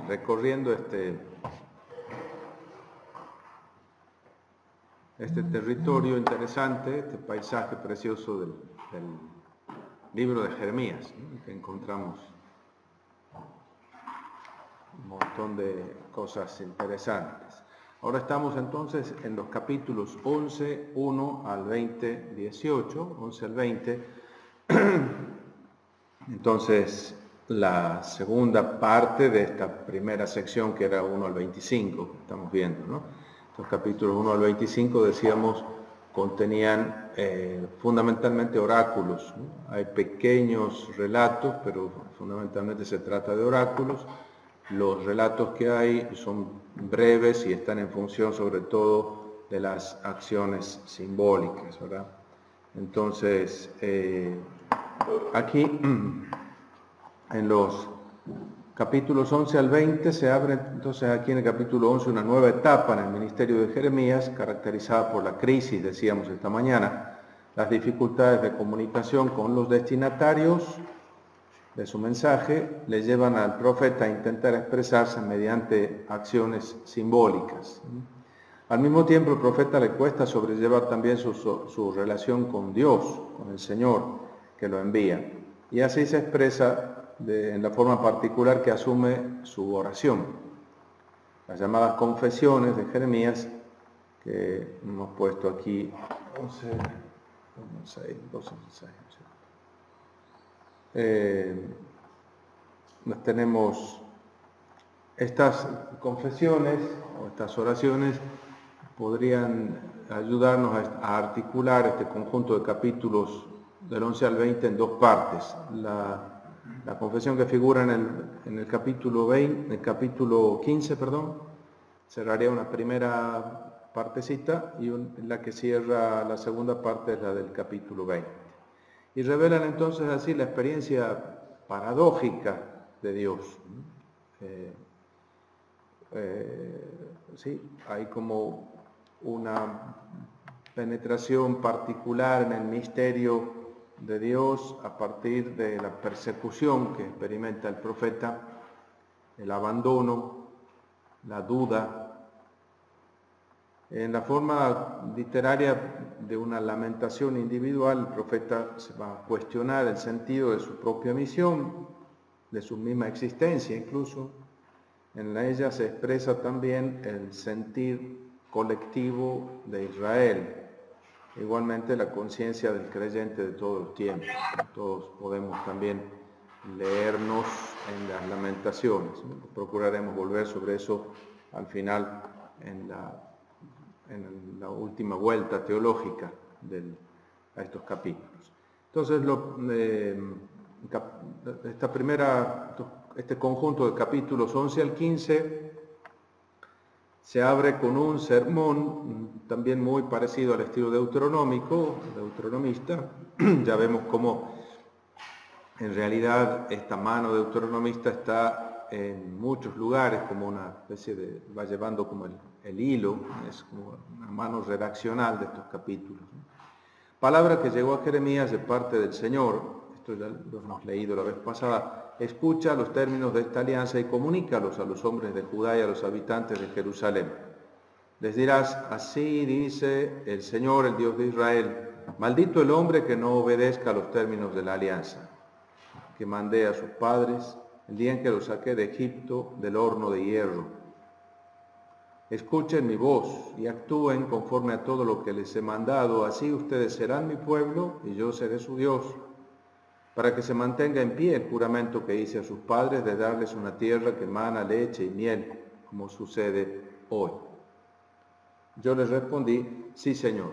recorriendo este territorio interesante, este paisaje precioso del libro de Jeremías, ¿no? Que encontramos un montón de cosas interesantes. Ahora estamos entonces en los capítulos 11, 1 al 20, 18, 11 al 20. Entonces, la segunda parte de esta primera sección, que era 1 al 25, que estamos viendo, ¿no? Los capítulos 1 al 25, decíamos, contenían fundamentalmente oráculos, ¿no? Hay pequeños relatos, pero fundamentalmente se trata de oráculos. Los relatos que hay son breves y están en función sobre todo de las acciones simbólicas, ¿verdad? Entonces, aquí, en los capítulos 11 al 20, se abre entonces aquí en el capítulo 11 una nueva etapa en el ministerio de Jeremías, caracterizada por la crisis, decíamos esta mañana, las dificultades de comunicación con los destinatarios de su mensaje le llevan al profeta a intentar expresarse mediante acciones simbólicas. Al mismo tiempo, el profeta le cuesta sobrellevar también su relación con Dios, con el Señor que lo envía. Y así se expresa en la forma particular que asume su oración. Las llamadas confesiones de Jeremías, que hemos puesto aquí, 12, tenemos estas confesiones o estas oraciones podrían ayudarnos a articular este conjunto de capítulos del 11 al 20 en dos partes. La confesión que figura en el capítulo 20, el capítulo 15, cerraría una primera partecita y la que cierra la segunda parte es la del capítulo 20. Y revelan entonces así la experiencia paradójica de Dios. Sí, hay como una penetración particular en el misterio de Dios a partir de la persecución que experimenta el profeta, el abandono, la duda. En la forma literaria de una lamentación individual, el profeta se va a cuestionar el sentido de su propia misión, de su misma existencia incluso. En ella se expresa también el sentir colectivo de Israel, igualmente la conciencia del creyente de todos los tiempos. Todos podemos también leernos en las lamentaciones, ¿no? Procuraremos volver sobre eso al final en la última vuelta teológica a estos capítulos. Entonces, este conjunto de capítulos 11 al 15 se abre con un sermón también muy parecido al estilo deuteronomista. Ya vemos cómo en realidad esta mano deuteronomista está en muchos lugares como una especie de, va llevando como el hilo, es como una mano redaccional de estos capítulos. Palabra que llegó a Jeremías de parte del Señor, esto ya lo hemos leído la vez pasada: escucha los términos de esta alianza y comunícalos a los hombres de Judá y a los habitantes de Jerusalén. Les dirás: así dice el Señor, el Dios de Israel, maldito el hombre que no obedezca a los términos de la alianza que mandé a sus padres el día en que los saqué de Egipto del horno de hierro. Escuchen mi voz y actúen conforme a todo lo que les he mandado, así ustedes serán mi pueblo y yo seré su Dios, para que se mantenga en pie el juramento que hice a sus padres de darles una tierra que emana leche y miel, como sucede hoy. Yo les respondí: sí, Señor.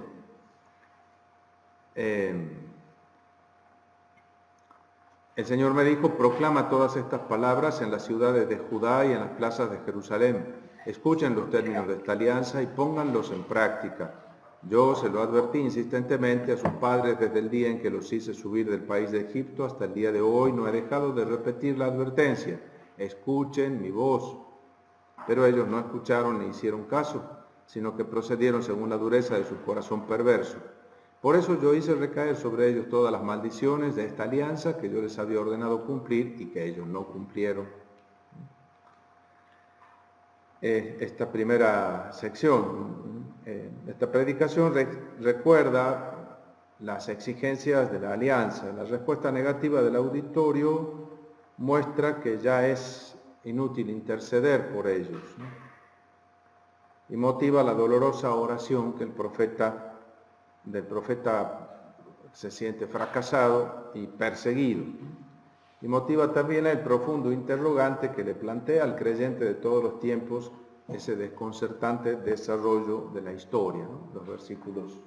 El Señor me dijo: proclama todas estas palabras en las ciudades de Judá y en las plazas de Jerusalén. Escuchen los términos de esta alianza y pónganlos en práctica. Yo se lo advertí insistentemente a sus padres desde el día en que los hice subir del país de Egipto hasta el día de hoy. No he dejado de repetir la advertencia: escuchen mi voz. Pero ellos no escucharon ni hicieron caso, sino que procedieron según la dureza de su corazón perverso. Por eso yo hice recaer sobre ellos todas las maldiciones de esta alianza que yo les había ordenado cumplir y que ellos no cumplieron. esta primera sección. Esta predicación recuerda las exigencias de la alianza. La respuesta negativa del auditorio muestra que ya es inútil interceder por ellos, ¿no? Y motiva la dolorosa oración que del profeta se siente fracasado y perseguido. Y motiva también el profundo interrogante que le plantea al creyente de todos los tiempos ese desconcertante desarrollo de la historia, ¿no? Los versículos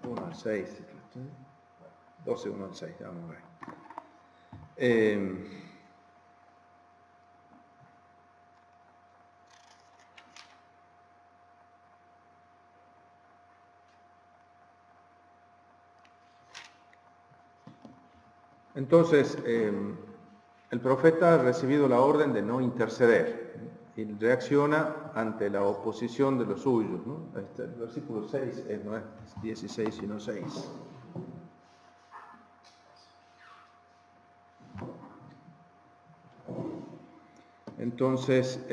1 al 6, 12, 1 al 6, vamos a ver. Entonces, el profeta ha recibido la orden de no interceder y reacciona ante la oposición de los suyos, ¿no? El versículo 6 no es 16, sino 6. Entonces,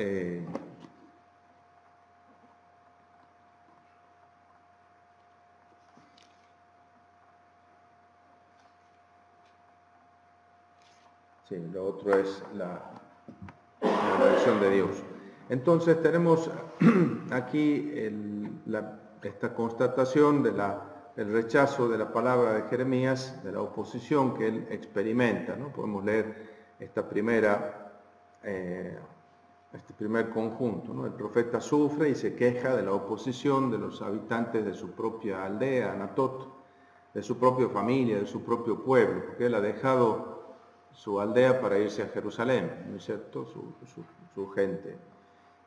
sí, lo otro es la versión de Dios. Entonces tenemos aquí esta constatación del rechazo de la palabra de Jeremías, de la oposición que él experimenta, ¿no? Podemos leer este primer conjunto, ¿no? El profeta sufre y se queja de la oposición de los habitantes de su propia aldea, Anatot, de su propia familia, de su propio pueblo, porque él ha dejado su aldea para irse a Jerusalén, ¿no es cierto?, su gente.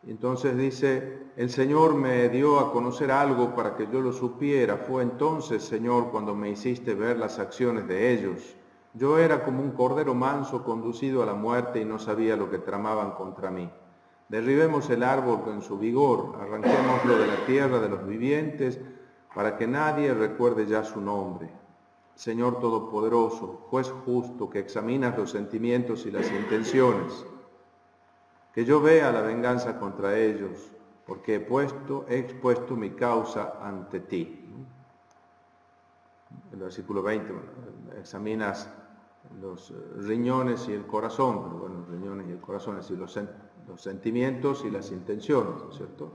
Entonces dice, el Señor me dio a conocer algo para que yo lo supiera. Fue entonces, Señor, cuando me hiciste ver las acciones de ellos. Yo era como un cordero manso conducido a la muerte y no sabía lo que tramaban contra mí. Derribemos el árbol en su vigor, arranquémoslo de la tierra de los vivientes, para que nadie recuerde ya su nombre. Señor Todopoderoso, juez justo, que examinas los sentimientos y las intenciones, que yo vea la venganza contra ellos, porque he expuesto mi causa ante ti. El versículo 20, examinas los riñones y el corazón, pero bueno, los riñones y el corazón, es decir, los sentimientos y las intenciones, ¿no es cierto?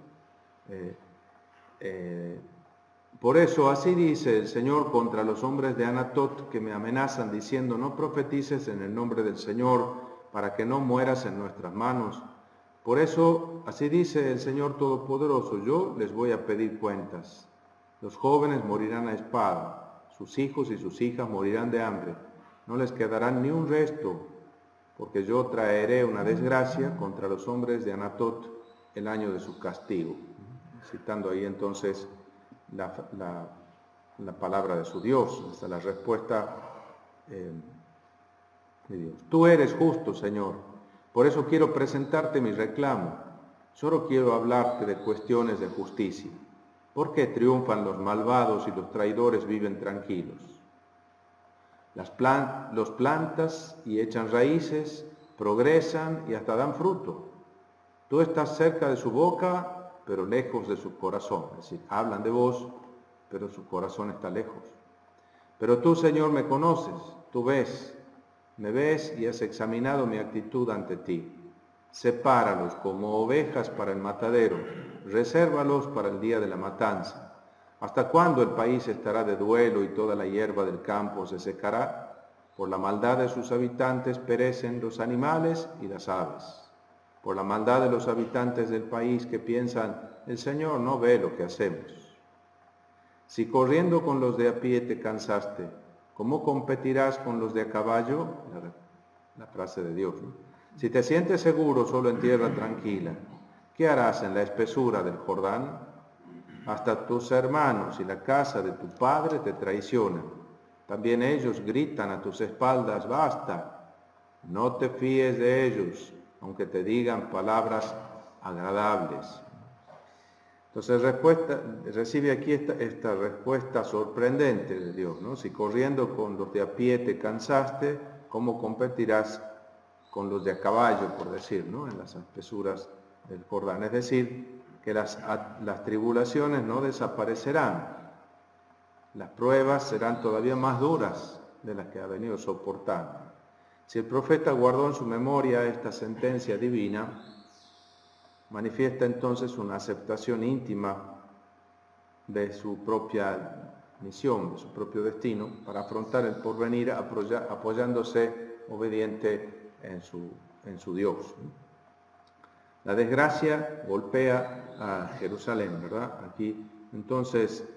Por eso así dice el Señor contra los hombres de Anatot que me amenazan diciendo, no profetices en el nombre del Señor para que no mueras en nuestras manos. Por eso así dice el Señor Todopoderoso, yo les voy a pedir cuentas. Los jóvenes morirán a espada, sus hijos y sus hijas morirán de hambre. No les quedará ni un resto, porque yo traeré una desgracia contra los hombres de Anatot el año de su castigo. Citando ahí entonces la palabra de su Dios, hasta la respuesta de Dios. Tú eres justo, Señor, por eso quiero presentarte mi reclamo. Solo quiero hablarte de cuestiones de justicia. ¿Por qué triunfan los malvados y los traidores viven tranquilos? Los plantas y echan raíces, progresan y hasta dan fruto. Tú estás cerca de su boca, pero lejos de su corazón. Es decir, hablan de vos, pero su corazón está lejos. Pero tú, Señor, me conoces, tú me ves y has examinado mi actitud ante ti. Sepáralos como ovejas para el matadero, resérvalos para el día de la matanza. ¿Hasta cuándo el país estará de duelo y toda la hierba del campo se secará? Por la maldad de sus habitantes perecen los animales y las aves. Por la maldad de los habitantes del país que piensan, el Señor no ve lo que hacemos. Si corriendo con los de a pie te cansaste, ¿cómo competirás con los de a caballo? La frase de Dios, ¿no? Si te sientes seguro solo en tierra tranquila, ¿qué harás en la espesura del Jordán? Hasta tus hermanos y la casa de tu padre te traicionan. También ellos gritan a tus espaldas, basta, no te fíes de ellos, aunque te digan palabras agradables. Entonces recibe aquí esta respuesta sorprendente de Dios, ¿no? Si corriendo con los de a pie te cansaste, ¿cómo competirás con los de a caballo, por decir, ¿no?, en las espesuras del Jordán. Es decir, que las tribulaciones no desaparecerán. Las pruebas serán todavía más duras de las que ha venido soportando. Si el profeta guardó en su memoria esta sentencia divina, manifiesta entonces una aceptación íntima de su propia misión, de su propio destino, para afrontar el porvenir apoyándose obediente en su Dios. La desgracia golpea a Jerusalén, ¿verdad? Aquí, entonces,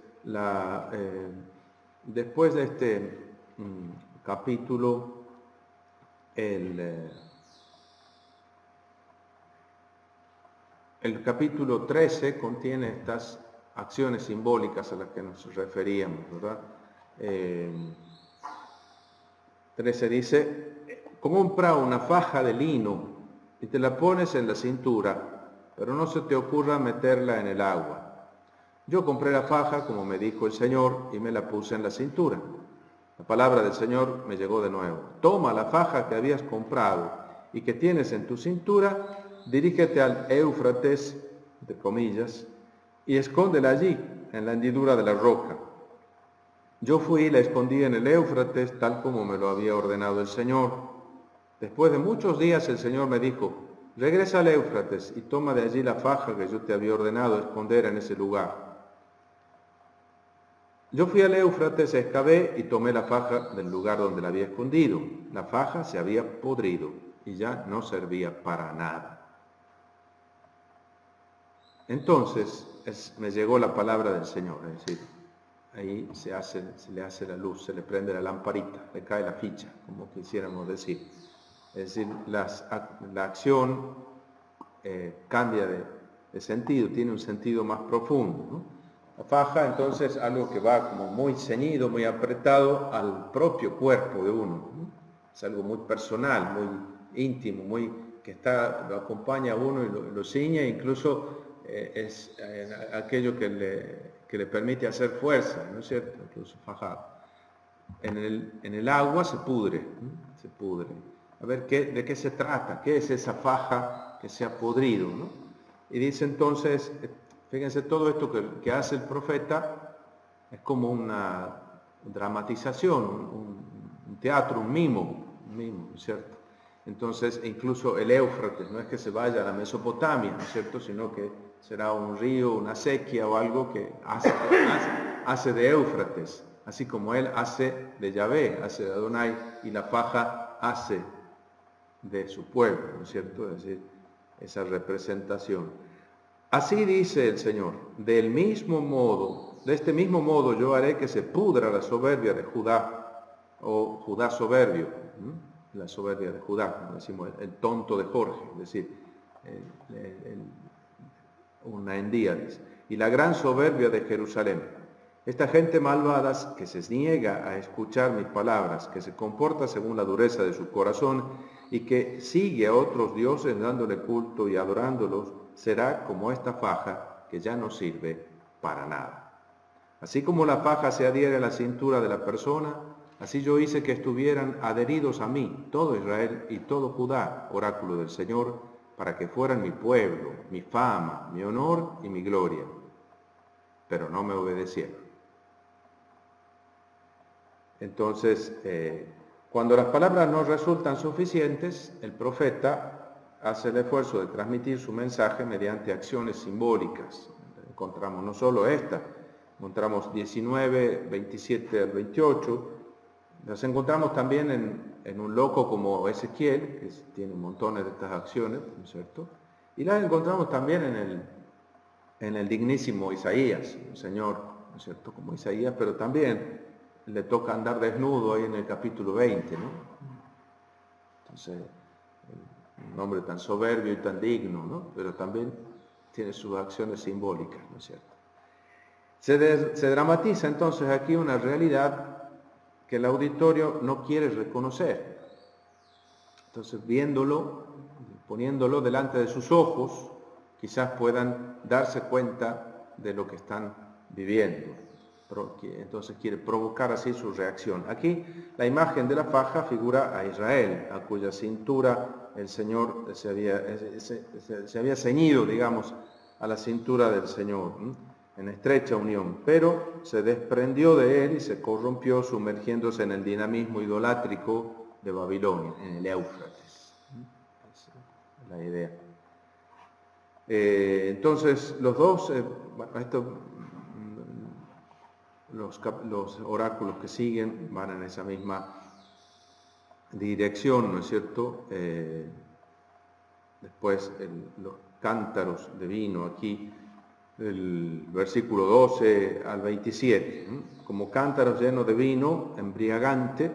después de este capítulo, el capítulo 13 contiene estas acciones simbólicas a las que nos referíamos, ¿verdad? 13 dice, compra una faja de lino y te la pones en la cintura, pero no se te ocurra meterla en el agua. Yo compré la faja, como me dijo el Señor, y me la puse en la cintura. La palabra del Señor me llegó de nuevo. Toma la faja que habías comprado y que tienes en tu cintura, dirígete al Éufrates, de comillas, y escóndela allí, en la hendidura de la roca. Yo fui y la escondí en el Éufrates, tal como me lo había ordenado el Señor. Después de muchos días el Señor me dijo, regresa al Éufrates y toma de allí la faja que yo te había ordenado esconder en ese lugar. Yo fui al Éufrates, excavé y tomé la faja del lugar donde la había escondido. La faja se había podrido y ya no servía para nada. Entonces me llegó la palabra del Señor, es decir, ahí se le hace la luz, se le prende la lamparita, le cae la ficha, como quisiéramos decir. Es decir, la acción cambia de sentido, tiene un sentido más profundo, ¿no? La faja, entonces, algo que va como muy ceñido, muy apretado al propio cuerpo de uno, ¿no? Es algo muy personal, muy íntimo, que lo acompaña a uno y lo ciñe, incluso es aquello que le permite hacer fuerza, ¿no es cierto? Incluso fajado. En el agua se pudre, ¿no? Se pudre. A ver, ¿de qué se trata? ¿Qué es esa faja que se ha podrido, ¿no? Y dice entonces, fíjense, todo esto que hace el profeta es como una dramatización, un teatro, un mimo, ¿cierto? Entonces, incluso el Éufrates, no es que se vaya a la Mesopotamia, ¿no es cierto?, sino que será un río, una sequía o algo que hace de Éufrates, así como él hace de Yahvé, hace de Adonai, y la faja hace de su pueblo, ¿no es cierto?, es decir, esa representación. Así dice el Señor, de este mismo modo yo haré que se pudra la soberbia de Judá, o Judá soberbio, la soberbia de Judá, como decimos, el tonto de Jorge, es decir, una endíades, y la gran soberbia de Jerusalén. Esta gente malvada que se niega a escuchar mis palabras, que se comporta según la dureza de su corazón y que sigue a otros dioses dándole culto y adorándolos, será como esta faja que ya no sirve para nada. Así como la faja se adhiere a la cintura de la persona, así yo hice que estuvieran adheridos a mí, todo Israel y todo Judá, oráculo del Señor, para que fueran mi pueblo, mi fama, mi honor y mi gloria. Pero no me obedecieron. Entonces, cuando las palabras no resultan suficientes, el profeta hace el esfuerzo de transmitir su mensaje mediante acciones simbólicas. Encontramos no solo esta, encontramos 19, 27 al 28, las encontramos también en un loco como Ezequiel, que tiene montones de estas acciones, ¿no es cierto? Y las encontramos también en el dignísimo Isaías, un señor, ¿no es cierto?, como Isaías, pero también le toca andar desnudo ahí en el capítulo 20, ¿no? Entonces, un hombre tan soberbio y tan digno, ¿no? Pero también tiene sus acciones simbólicas, ¿no es cierto? Se dramatiza entonces aquí una realidad que el auditorio no quiere reconocer. Entonces, viéndolo, poniéndolo delante de sus ojos, quizás puedan darse cuenta de lo que están viviendo. Entonces quiere provocar así su reacción. Aquí la imagen de la faja figura a Israel, a cuya cintura el Señor se había ceñido, digamos, a la cintura del Señor, en estrecha unión, pero se desprendió de él y se corrompió sumergiéndose en el dinamismo idolátrico de Babilonia, en el Éufrates. Esa es la idea. Entonces, los dos, los oráculos que siguen van en esa misma dirección, ¿no es cierto? Después los cántaros de vino aquí, el versículo 12 al 27, como cántaros llenos de vino embriagante,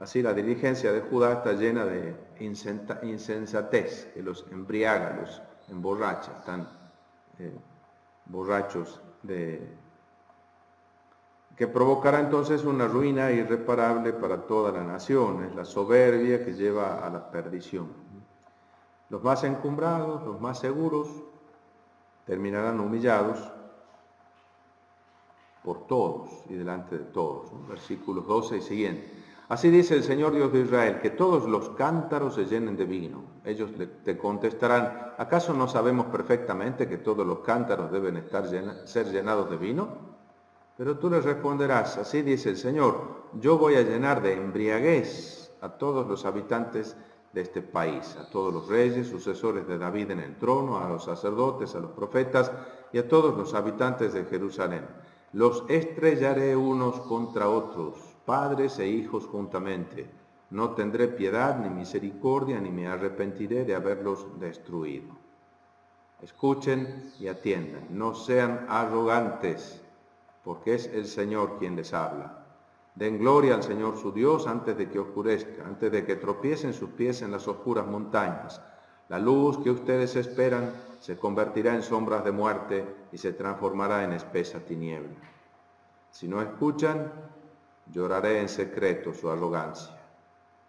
así la diligencia de Judá está llena de insensatez, que los embriaga, los emborracha, están borrachos que provocará entonces una ruina irreparable para toda la nación, es la soberbia que lleva a la perdición. Los más encumbrados, los más seguros, terminarán humillados por todos y delante de todos. Versículos 12 y siguiente. Así dice el Señor Dios de Israel, que todos los cántaros se llenen de vino. Ellos te contestarán, ¿acaso no sabemos perfectamente que todos los cántaros deben ser llenados de vino? Pero tú les responderás, así dice el Señor, yo voy a llenar de embriaguez a todos los habitantes de este país, a todos los reyes, sucesores de David en el trono, a los sacerdotes, a los profetas y a todos los habitantes de Jerusalén. Los estrellaré unos contra otros, padres e hijos juntamente. No tendré piedad ni misericordia, ni me arrepentiré de haberlos destruido. Escuchen y atiendan, no sean arrogantes, porque es el Señor quien les habla. Den gloria al Señor su Dios antes de que oscurezca, antes de que tropiecen sus pies en las oscuras montañas. La luz que ustedes esperan se convertirá en sombras de muerte y se transformará en espesa tiniebla. Si no escuchan, lloraré en secreto su arrogancia.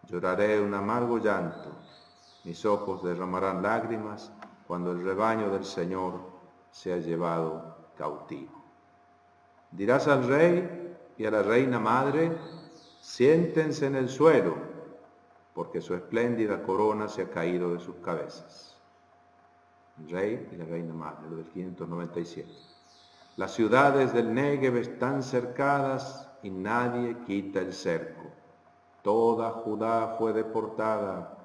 Lloraré un amargo llanto. Mis ojos derramarán lágrimas cuando el rebaño del Señor sea llevado cautivo. Dirás al rey y a la reina madre, siéntense en el suelo, porque su espléndida corona se ha caído de sus cabezas. El rey y la reina madre, lo del 597. Las ciudades del Néguev están cercadas y nadie quita el cerco. Toda Judá fue deportada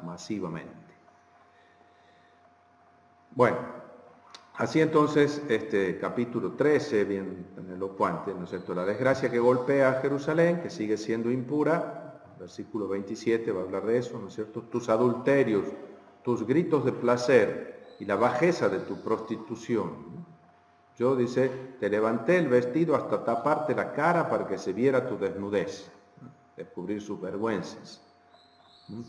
masivamente. Bueno, así entonces, este capítulo 13, bien elocuente, ¿no es cierto? La desgracia que golpea a Jerusalén, que sigue siendo impura, versículo 27 va a hablar de eso, ¿no es cierto? Tus adulterios, tus gritos de placer y la bajeza de tu prostitución. Yo, dice, te levanté el vestido hasta taparte la cara para que se viera tu desnudez, descubrir sus vergüenzas.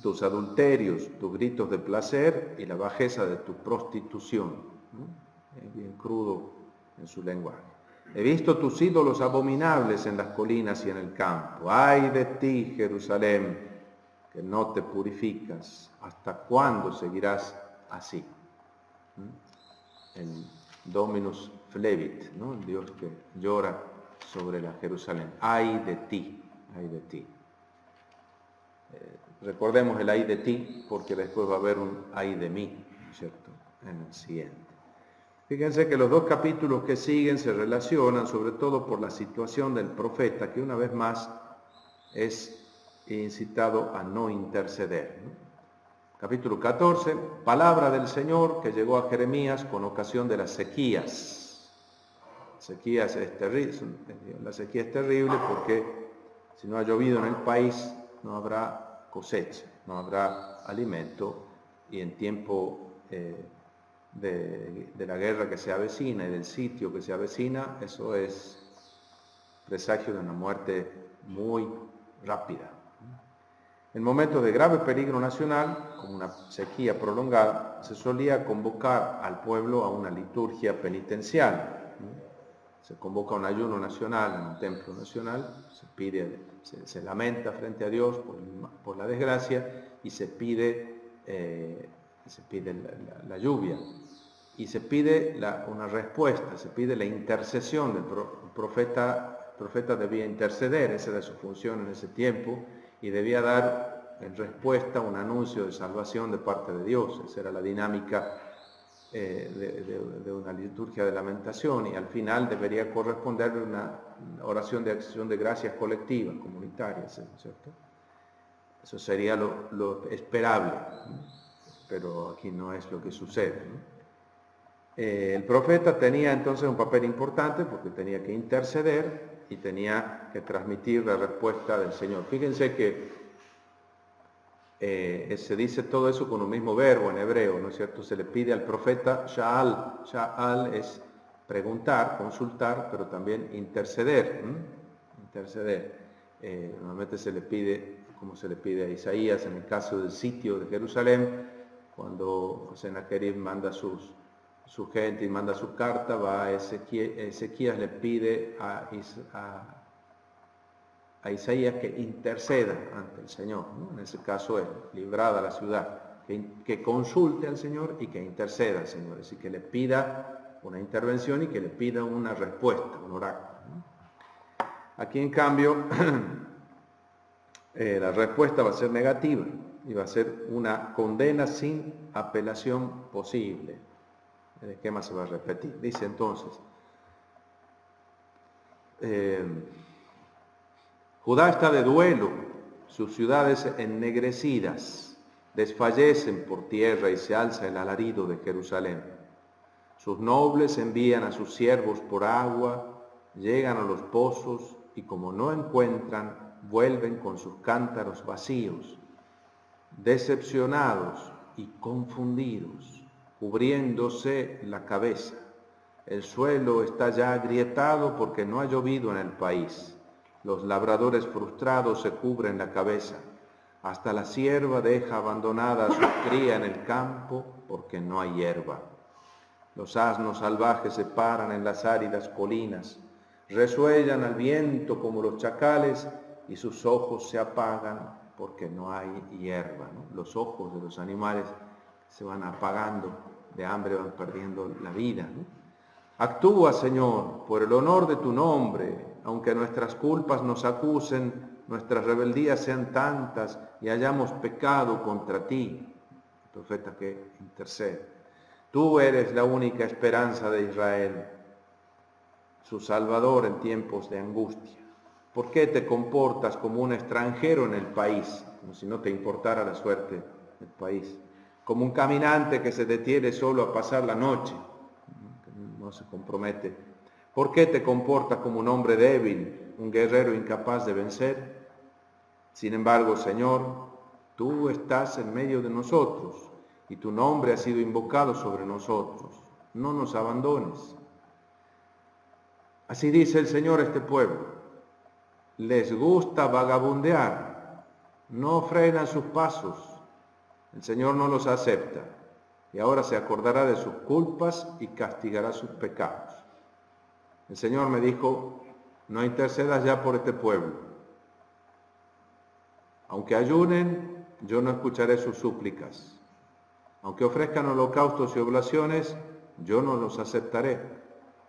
Tus adulterios, tus gritos de placer y la bajeza de tu prostitución. Es bien crudo en su lenguaje. He visto tus ídolos abominables en las colinas y en el campo. ¡Ay de ti, Jerusalén, que no te purificas! ¿Hasta cuándo seguirás así? El Dominus Flevit, ¿no? El Dios que llora sobre la Jerusalén. ¡Ay de ti! ¡Ay de ti! Recordemos el ay de ti, porque después va a haber un ay de mí, ¿no es cierto?, en el siguiente. Fíjense que los dos capítulos que siguen se relacionan sobre todo por la situación del profeta, que una vez más es incitado a no interceder, ¿no? Capítulo 14, palabra del Señor que llegó a Jeremías con ocasión de las sequías. Sequías es terrible, la sequía es terrible porque si no ha llovido en el país no habrá cosecha, no habrá alimento, y en tiempo de la guerra que se avecina y del sitio que se avecina, eso es presagio de una muerte muy rápida. En momentos de grave peligro nacional, como una sequía prolongada, se solía convocar al pueblo a una liturgia penitencial. Se convoca un ayuno nacional en un templo nacional, se lamenta frente a Dios por la desgracia y se pide la lluvia. Y se pide una respuesta, se pide la intercesión del profeta. El profeta debía interceder, esa era su función en ese tiempo, y debía dar en respuesta a un anuncio de salvación de parte de Dios. Esa era la dinámica de una liturgia de lamentación, y al final debería corresponder una oración de acción de gracias colectiva, comunitaria, ¿cierto? Eso sería lo esperable, ¿no? Pero aquí no es lo que sucede, ¿no? El profeta tenía entonces un papel importante porque tenía que interceder y tenía que transmitir la respuesta del Señor. Fíjense que se dice todo eso con un mismo verbo en hebreo, ¿no es cierto? Se le pide al profeta sha'al. Sha'al es preguntar, consultar, pero también interceder. Interceder. Normalmente se le pide, como se le pide a Isaías en el caso del sitio de Jerusalén, cuando Sennacherib manda su gente y manda su carta, va a Ezequías le pide a Isaías que interceda ante el Señor, ¿no? En ese caso es librada la ciudad, que consulte al Señor y que interceda al Señor, es decir, que le pida una intervención y que le pida una respuesta, un oráculo, ¿no? Aquí en cambio la respuesta va a ser negativa y va a ser una condena sin apelación posible. El esquema se va a repetir. Dice entonces, Judá está de duelo, sus ciudades ennegrecidas desfallecen por tierra y se alza el alarido de Jerusalén. Sus nobles envían a sus siervos por agua, llegan a los pozos y como no encuentran, vuelven con sus cántaros vacíos, decepcionados y confundidos, cubriéndose la cabeza. El suelo está ya agrietado porque no ha llovido en el país. Los labradores frustrados se cubren la cabeza. Hasta la sierva deja abandonada a su cría en el campo porque no hay hierba. Los asnos salvajes se paran en las áridas colinas, resuellan al viento como los chacales y sus ojos se apagan porque no hay hierba, ¿no? Los ojos de los animales se van apagando de hambre, van perdiendo la vida, ¿no? Actúa, Señor, por el honor de tu nombre, aunque nuestras culpas nos acusen, nuestras rebeldías sean tantas y hayamos pecado contra ti. El profeta que intercede. Tú eres la única esperanza de Israel, su Salvador en tiempos de angustia. ¿Por qué te comportas como un extranjero en el país, como si no te importara la suerte del país? Como un caminante que se detiene solo a pasar la noche, no se compromete. ¿Por qué te comportas como un hombre débil, un guerrero incapaz de vencer? Sin embargo, Señor, tú estás en medio de nosotros y tu nombre ha sido invocado sobre nosotros. No nos abandones. Así dice el Señor a este pueblo. Les gusta vagabundear, no frenan sus pasos. El Señor no los acepta y ahora se acordará de sus culpas y castigará sus pecados. El Señor me dijo, no intercedas ya por este pueblo. Aunque ayunen, yo no escucharé sus súplicas. Aunque ofrezcan holocaustos y oblaciones, yo no los aceptaré,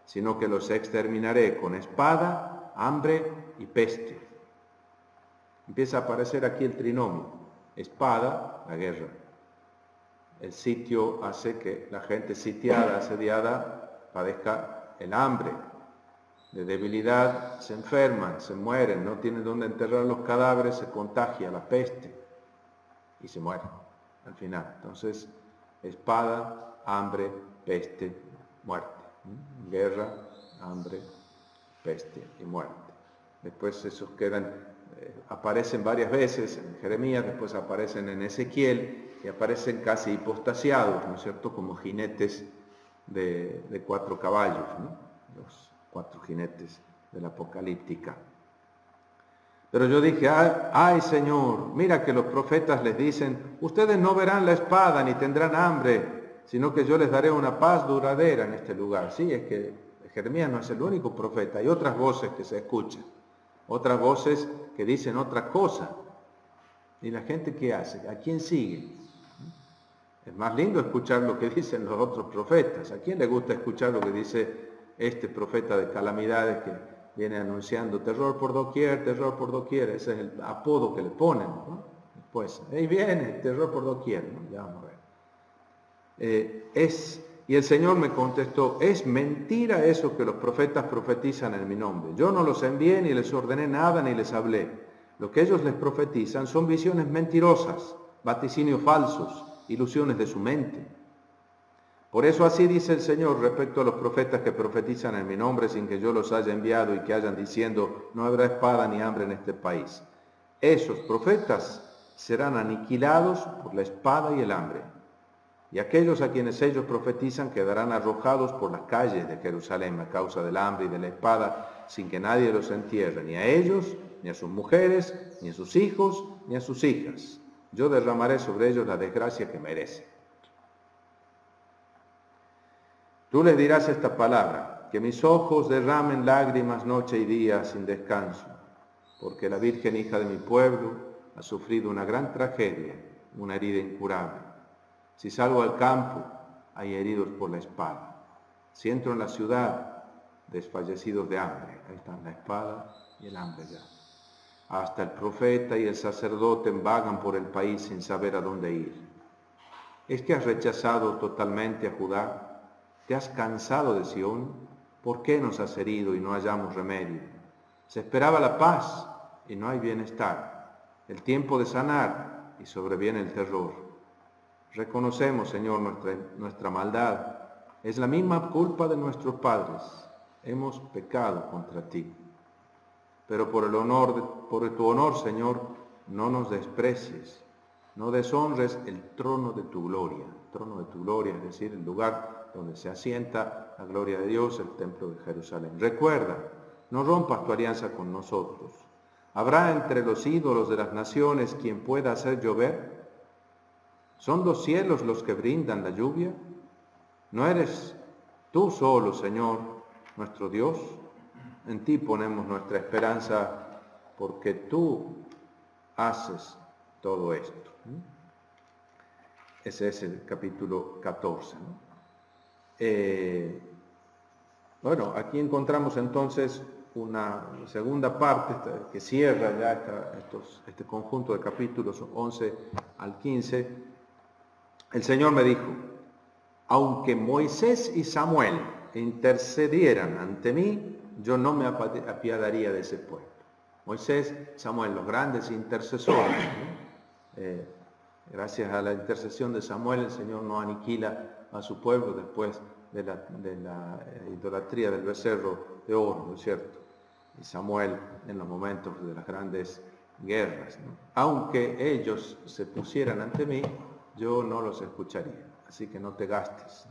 sino que los exterminaré con espada, hambre y peste. Empieza a aparecer aquí el trinomio. Espada, la guerra. El sitio hace que la gente sitiada, asediada, padezca el hambre. De debilidad se enferman, se mueren, no tienen dónde enterrar los cadáveres, se contagia la peste y se mueren al final. Entonces, espada, hambre, peste, muerte. Guerra, hambre, peste y muerte. Después esos aparecen varias veces en Jeremías, después aparecen en Ezequiel y aparecen casi hipostasiados, ¿no es cierto?, como jinetes de 4 caballos, ¿no? Los 4 jinetes de la apocalíptica. Pero yo dije, ay Señor, mira que los profetas les dicen, ustedes no verán la espada ni tendrán hambre, sino que yo les daré una paz duradera en este lugar. Sí, es que Jeremías no es el único profeta, hay otras voces que se escuchan, otras voces que dicen otra cosa. ¿Y la gente qué hace? ¿A quién sigue? Es más lindo escuchar lo que dicen los otros profetas. ¿A quién le gusta escuchar lo que dice este profeta de calamidades que viene anunciando terror por doquier? Ese es el apodo que le ponen, ¿no? El Pues ahí viene, terror por doquier, ¿no? Ya vamos a ver. Y el Señor me contestó, es mentira eso que los profetas profetizan en mi nombre. Yo no los envié, ni les ordené nada, ni les hablé. Lo que ellos les profetizan son visiones mentirosas, vaticinios falsos, ilusiones de su mente. Por eso así dice el Señor respecto a los profetas que profetizan en mi nombre sin que yo los haya enviado y que hayan diciendo, no habrá espada ni hambre en este país. Esos profetas serán aniquilados por la espada y el hambre. Y aquellos a quienes ellos profetizan quedarán arrojados por las calles de Jerusalén a causa del hambre y de la espada, sin que nadie los entierre, ni a ellos, ni a sus mujeres, ni a sus hijos, ni a sus hijas. Yo derramaré sobre ellos la desgracia que merecen. Tú les dirás esta palabra, que mis ojos derramen lágrimas noche y día sin descanso, porque la Virgen hija de mi pueblo ha sufrido una gran tragedia, una herida incurable. Si salgo al campo, hay heridos por la espada. Si entro en la ciudad, desfallecidos de hambre. Ahí están la espada y el hambre ya. Hasta el profeta y el sacerdote vagan por el país sin saber a dónde ir. ¿Es que has rechazado totalmente a Judá? ¿Te has cansado de Sión? ¿Por qué nos has herido y no hallamos remedio? Se esperaba la paz y no hay bienestar. El tiempo de sanar y sobreviene el terror. Reconocemos, Señor, nuestra maldad. Es la misma culpa de nuestros padres. Hemos pecado contra ti. Pero por tu honor, Señor, no nos desprecies. No deshonres el trono de tu gloria. El trono de tu gloria, es decir, el lugar donde se asienta la gloria de Dios, el templo de Jerusalén. Recuerda, no rompas tu alianza con nosotros. ¿Habrá entre los ídolos de las naciones quien pueda hacer llover? ¿Son los cielos los que brindan la lluvia? ¿No eres tú solo, Señor, nuestro Dios? En ti ponemos nuestra esperanza porque tú haces todo esto. Ese es el capítulo 14. Bueno, aquí encontramos entonces una segunda parte que cierra ya este conjunto de capítulos 11 al 15. El Señor me dijo, aunque Moisés y Samuel intercedieran ante mí, yo no me apiadaría de ese pueblo. Moisés, Samuel, los grandes intercesores. Gracias a la intercesión de Samuel, el Señor no aniquila a su pueblo después de la idolatría del becerro de oro, ¿no es cierto? Y Samuel en los momentos de las grandes guerras, ¿no? Aunque ellos se pusieran ante mí, yo no los escucharía, así que no te gastes.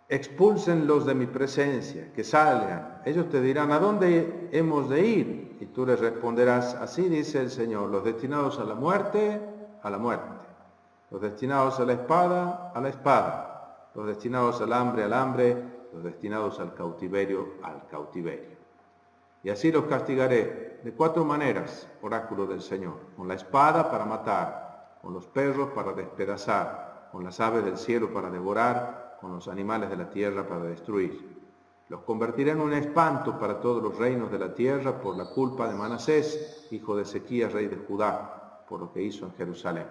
Expúlsenlos de mi presencia, que salgan. Ellos te dirán, ¿a dónde hemos de ir? Y tú les responderás, así dice el Señor, los destinados a la muerte, a la muerte. Los destinados a la espada. Los destinados al hambre, los destinados al cautiverio. Y así los castigaré de 4 maneras, oráculo del Señor. Con la espada para matar, con los perros para despedazar, con las aves del cielo para devorar, con los animales de la tierra para destruir. Los convertiré en un espanto para todos los reinos de la tierra por la culpa de Manasés, hijo de Ezequías, rey de Judá, por lo que hizo en Jerusalén.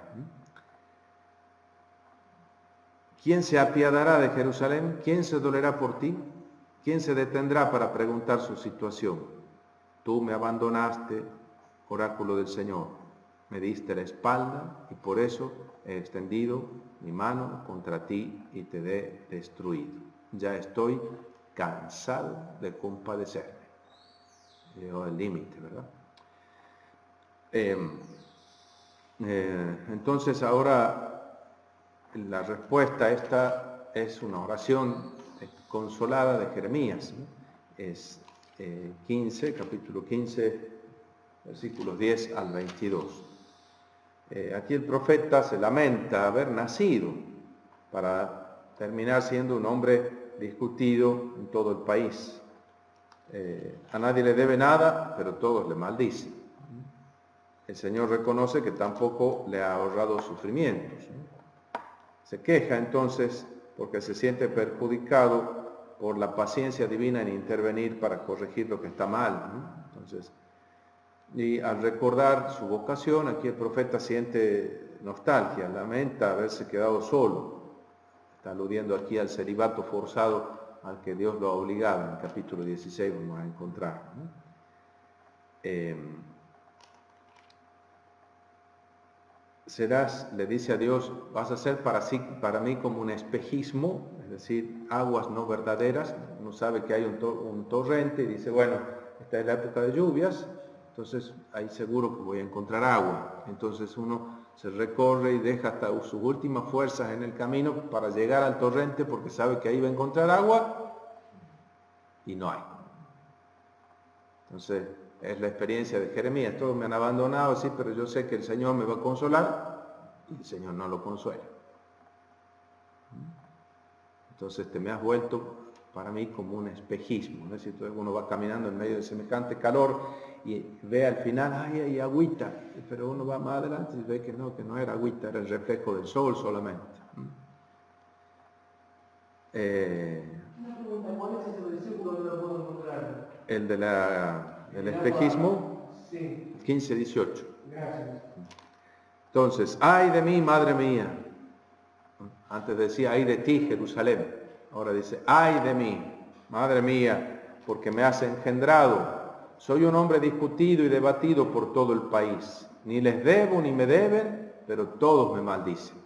¿Quién se apiadará de Jerusalén? ¿Quién se dolerá por ti? ¿Quién se detendrá para preguntar su situación? Tú me abandonaste, oráculo del Señor. Me diste la espalda y por eso he extendido mi mano contra ti y te he destruido. Ya estoy cansado de compadecerme. Llegó al límite, ¿verdad? Entonces ahora la respuesta a esta es una oración consolada de Jeremías, ¿no? Es capítulo 15, versículos 10 al 22. Aquí el profeta se lamenta haber nacido para terminar siendo un hombre discutido en todo el país. A nadie le debe nada, pero todos le maldicen. El Señor reconoce que tampoco le ha ahorrado sufrimientos. Se queja entonces porque se siente perjudicado por la paciencia divina en intervenir para corregir lo que está mal, ¿no? Entonces, Y al recordar su vocación, aquí el profeta siente nostalgia, lamenta haberse quedado solo. Está aludiendo aquí al celibato forzado al que Dios lo ha obligado. En el capítulo 16 vamos a encontrar, ¿no? Le dice a Dios, vas a ser para mí como un espejismo, es decir, aguas no verdaderas. Uno sabe que hay un torrente y dice, bueno, esta es la época de lluvias, entonces ahí seguro que voy a encontrar agua. Entonces uno se recorre y deja hasta sus últimas fuerzas en el camino para llegar al torrente porque sabe que ahí va a encontrar agua y no hay. Entonces es la experiencia de Jeremías. Todos me han abandonado, sí, pero yo sé que el Señor me va a consolar y el Señor no lo consuela. Entonces te me has vuelto para mí como un espejismo, ¿no? Si uno va caminando en medio de semejante calor y ve al final, ay, hay agüita, pero uno va más adelante y ve que no era agüita, era el reflejo del sol solamente. Una pregunta, ¿cuál es ese versículo que no puedo encontrar? El del espejismo, sí. 15-18. Gracias. Entonces, ay de mí, madre mía. Antes decía, ay de ti, Jerusalén. Ahora dice, ay de mí, madre mía, porque me has engendrado. Soy un hombre discutido y debatido por todo el país. Ni les debo ni me deben, pero todos me maldicen.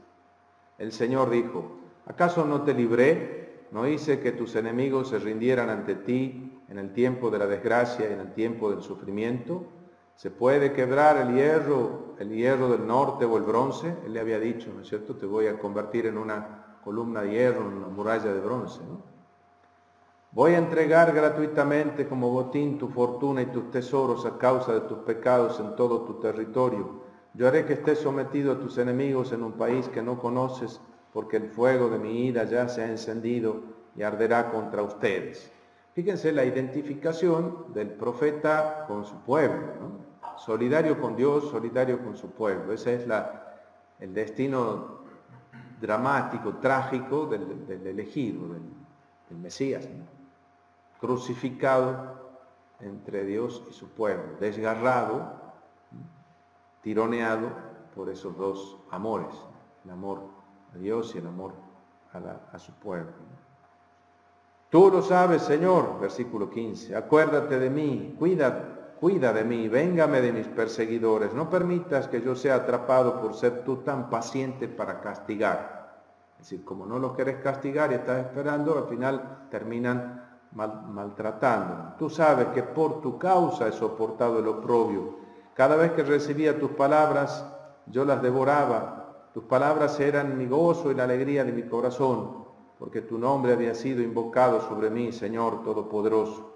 El Señor dijo, ¿acaso no te libré? ¿No hice que tus enemigos se rindieran ante ti en el tiempo de la desgracia y en el tiempo del sufrimiento? ¿Se puede quebrar el hierro del norte o el bronce? Él le había dicho, ¿no es cierto? Te voy a convertir en una columna de hierro, en una muralla de bronce, ¿no? Voy a entregar gratuitamente como botín tu fortuna y tus tesoros a causa de tus pecados en todo tu territorio. Yo haré que estés sometido a tus enemigos en un país que no conoces, porque el fuego de mi ira ya se ha encendido y arderá contra ustedes. Fíjense la identificación del profeta con su pueblo, ¿no? Solidario con Dios, solidario con su pueblo. Ese es el destino dramático, trágico del elegido, del Mesías, ¿no? Crucificado entre Dios y su pueblo, desgarrado, tironeado por esos dos amores, el amor a Dios y el amor a su pueblo. Tú lo sabes, Señor, versículo 15, acuérdate de mí, cuida de mí, véngame de mis perseguidores, no permitas que yo sea atrapado por ser tú tan paciente para castigar. Es decir, como no lo querés castigar y estás esperando, al final terminan maltratando. Tú sabes que por tu causa he soportado el oprobio. Cada vez que recibía tus palabras, yo las devoraba. Tus palabras eran mi gozo y la alegría de mi corazón, porque tu nombre había sido invocado sobre mí, Señor Todopoderoso.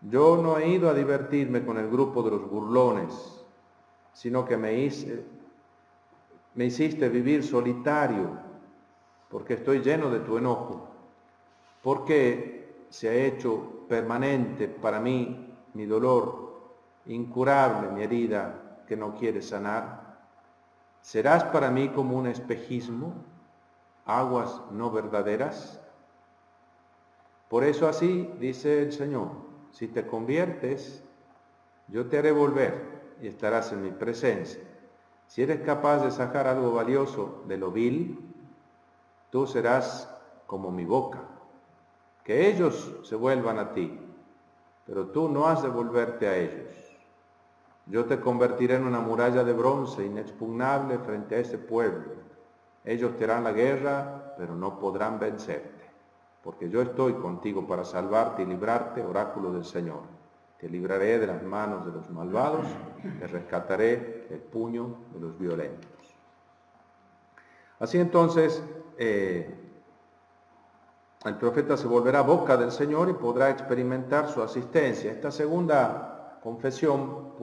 Yo no he ido a divertirme con el grupo de los burlones, sino que me hiciste vivir solitario, porque estoy lleno de tu enojo. Porque se ha hecho permanente para mí mi dolor, incurable mi herida que no quiere sanar. ¿Serás para mí como un espejismo, aguas no verdaderas? Por eso así dice el Señor, si te conviertes, yo te haré volver y estarás en mi presencia. Si eres capaz de sacar algo valioso de lo vil, tú serás como mi boca. Que ellos se vuelvan a ti, pero tú no has de volverte a ellos. Yo te convertiré en una muralla de bronce inexpugnable frente a ese pueblo. Ellos te harán la guerra, pero no podrán vencerte, porque yo estoy contigo para salvarte y librarte, oráculo del Señor. Te libraré de las manos de los malvados, te rescataré del puño de los violentos. Así entonces, el profeta se volverá boca del Señor y podrá experimentar su asistencia. Esta segunda confesión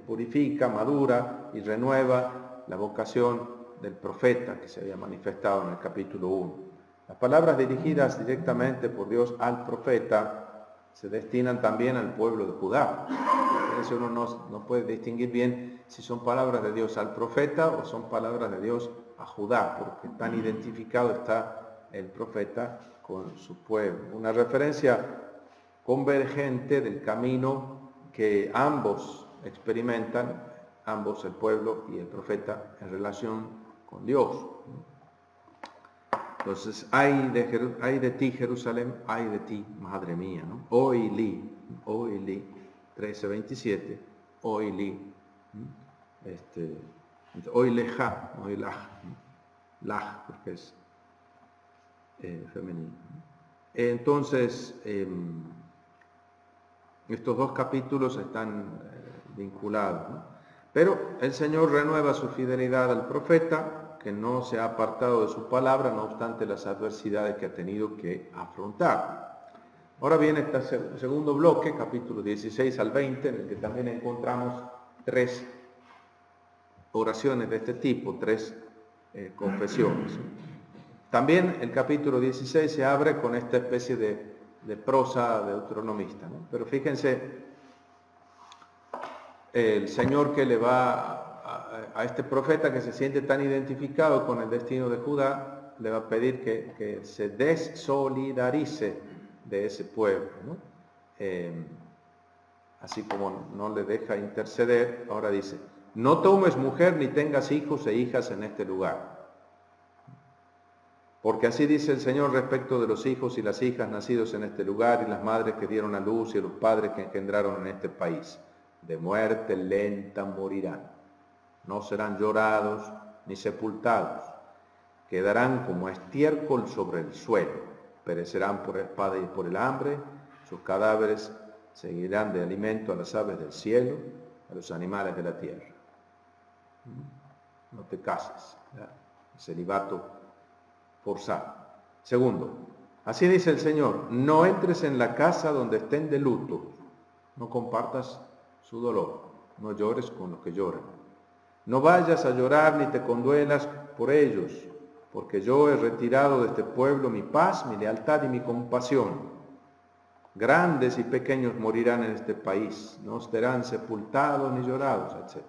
purifica, madura y renueva la vocación del profeta que se había manifestado en el capítulo 1. Las palabras dirigidas directamente por Dios al profeta se destinan también al pueblo de Judá. Entonces uno no puede distinguir bien si son palabras de Dios al profeta o son palabras de Dios a Judá, porque tan identificado está el profeta con su pueblo. Una referencia convergente del camino que ambos experimentan ambos, el pueblo y el profeta, en relación con Dios. Entonces, ay de ti, Jerusalén, ay de ti, madre mía, ¿no? Oili, 13:27, oili, oileja, oilaj, laj, porque es femenino. Entonces, estos dos capítulos están vinculados, ¿no? Pero el Señor renueva su fidelidad al profeta, que no se ha apartado de su palabra, no obstante las adversidades que ha tenido que afrontar. Ahora viene este segundo bloque, capítulos 16 al 20, en el que también encontramos 3 oraciones de este tipo, 3 confesiones. También el capítulo 16 se abre con esta especie de prosa deuteronomista, ¿no? Pero fíjense, el Señor que le va a este profeta que se siente tan identificado con el destino de Judá, le va a pedir que se desolidarice de ese pueblo, ¿no? Así como no le deja interceder, ahora dice, no tomes mujer ni tengas hijos e hijas en este lugar. Porque así dice el Señor respecto de los hijos y las hijas nacidos en este lugar y las madres que dieron a luz y los padres que engendraron en este país. De muerte lenta morirán. No serán llorados ni sepultados. Quedarán como estiércol sobre el suelo. Perecerán por espada y por el hambre. Sus cadáveres seguirán de alimento a las aves del cielo, a los animales de la tierra. No te cases. ¿Ya? Celibato forzado. Segundo, así dice el Señor, no entres en la casa donde estén de luto. No compartas su dolor. No llores con los que lloran. No vayas a llorar ni te conduelas por ellos, porque yo he retirado de este pueblo mi paz, mi lealtad y mi compasión. Grandes y pequeños morirán en este país, no serán sepultados ni llorados, etc.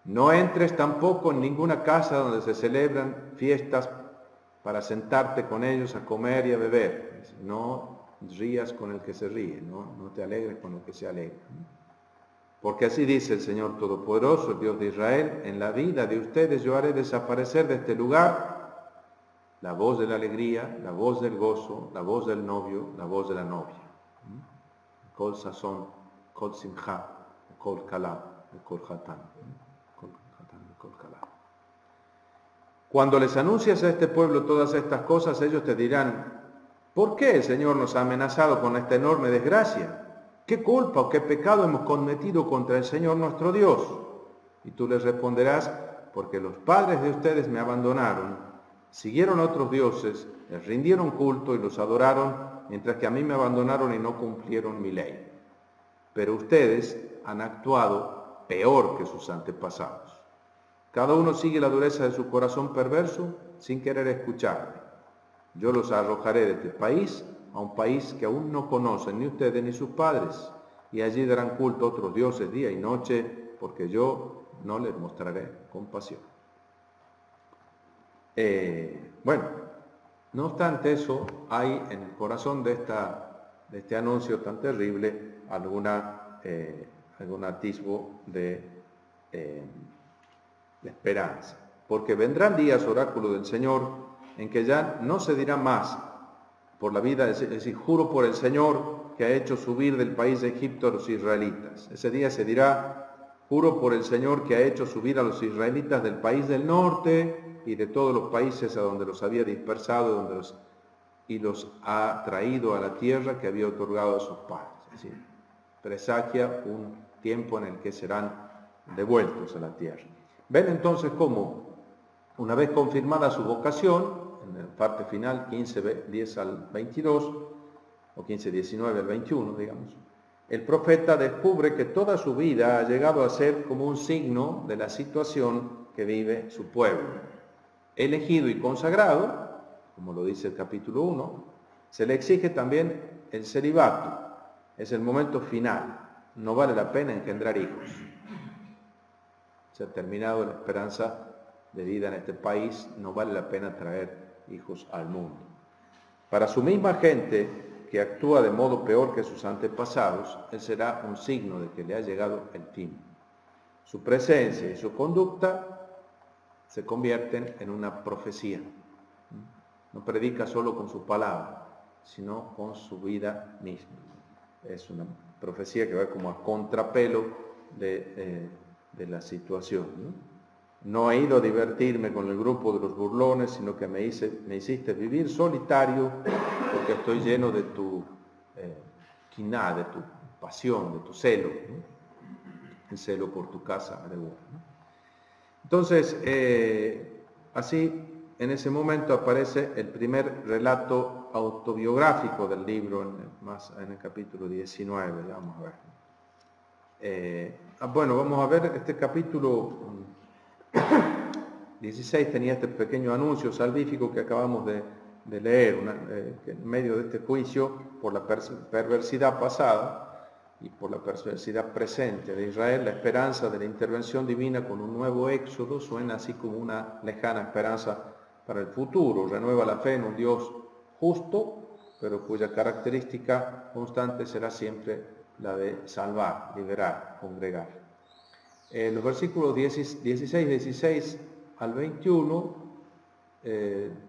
No entres tampoco en ninguna casa donde se celebran fiestas para sentarte con ellos a comer y a beber. No rías con el que se ríe, no te alegres con el que se alegra. Porque así dice el Señor Todopoderoso, el Dios de Israel, en la vida de ustedes yo haré desaparecer de este lugar la voz de la alegría, la voz del gozo, la voz del novio, la voz de la novia. Kol sazón, kol simcha, kol kalá, kol hatán. Cuando les anuncias a este pueblo todas estas cosas, ellos te dirán, ¿por qué el Señor nos ha amenazado con esta enorme desgracia? ¿Qué culpa o qué pecado hemos cometido contra el Señor nuestro Dios? Y tú les responderás, porque los padres de ustedes me abandonaron, siguieron a otros dioses, les rindieron culto y los adoraron, mientras que a mí me abandonaron y no cumplieron mi ley. Pero ustedes han actuado peor que sus antepasados. Cada uno sigue la dureza de su corazón perverso sin querer escucharme. Yo los arrojaré de este país a un país que aún no conocen ni ustedes ni sus padres, y allí darán culto a otros dioses día y noche, porque yo no les mostraré compasión. Bueno, no obstante eso, hay en el corazón de este anuncio tan terrible algún atisbo de esperanza. Porque vendrán días, oráculo del Señor, en que ya no se dirá más por la vida, es decir, juro por el Señor que ha hecho subir del país de Egipto a los israelitas. Ese día se dirá, juro por el Señor que ha hecho subir a los israelitas del país del norte y de todos los países a donde los había dispersado y los ha traído a la tierra que había otorgado a sus padres. Es decir, presagia un tiempo en el que serán devueltos a la tierra. Ven entonces cómo, una vez confirmada su vocación, en la parte final, 15:10 al 22, o 15:19 al 21, digamos, el profeta descubre que toda su vida ha llegado a ser como un signo de la situación que vive su pueblo. Elegido y consagrado, como lo dice el capítulo 1, se le exige también el celibato. Es el momento final. No vale la pena engendrar hijos. Se ha terminado la esperanza de vida en este país, no vale la pena traer hijos al mundo. Para su misma gente que actúa de modo peor que sus antepasados, él será un signo de que le ha llegado el fin. Su presencia y su conducta se convierten en una profecía. No predica solo con su palabra, sino con su vida misma. Es una profecía que va como a contrapelo de la situación, ¿no? He ido a divertirme con el grupo de los burlones, sino que me hiciste vivir solitario porque estoy lleno de tu quiná, de tu pasión, de tu celo, ¿no? El celo por tu casa, ¿no? Entonces, así, en ese momento aparece el primer relato autobiográfico del libro, en el capítulo 19, ya vamos a ver. Bueno, vamos a ver este capítulo 16, tenía este pequeño anuncio salvífico que acabamos de leer, que en medio de este juicio por la perversidad pasada y por la perversidad presente de Israel, la esperanza de la intervención divina con un nuevo éxodo suena así como una lejana esperanza para el futuro. Renueva la fe en un Dios justo, pero cuya característica constante será siempre la de salvar, liberar, congregar. Los versículos 16 al 21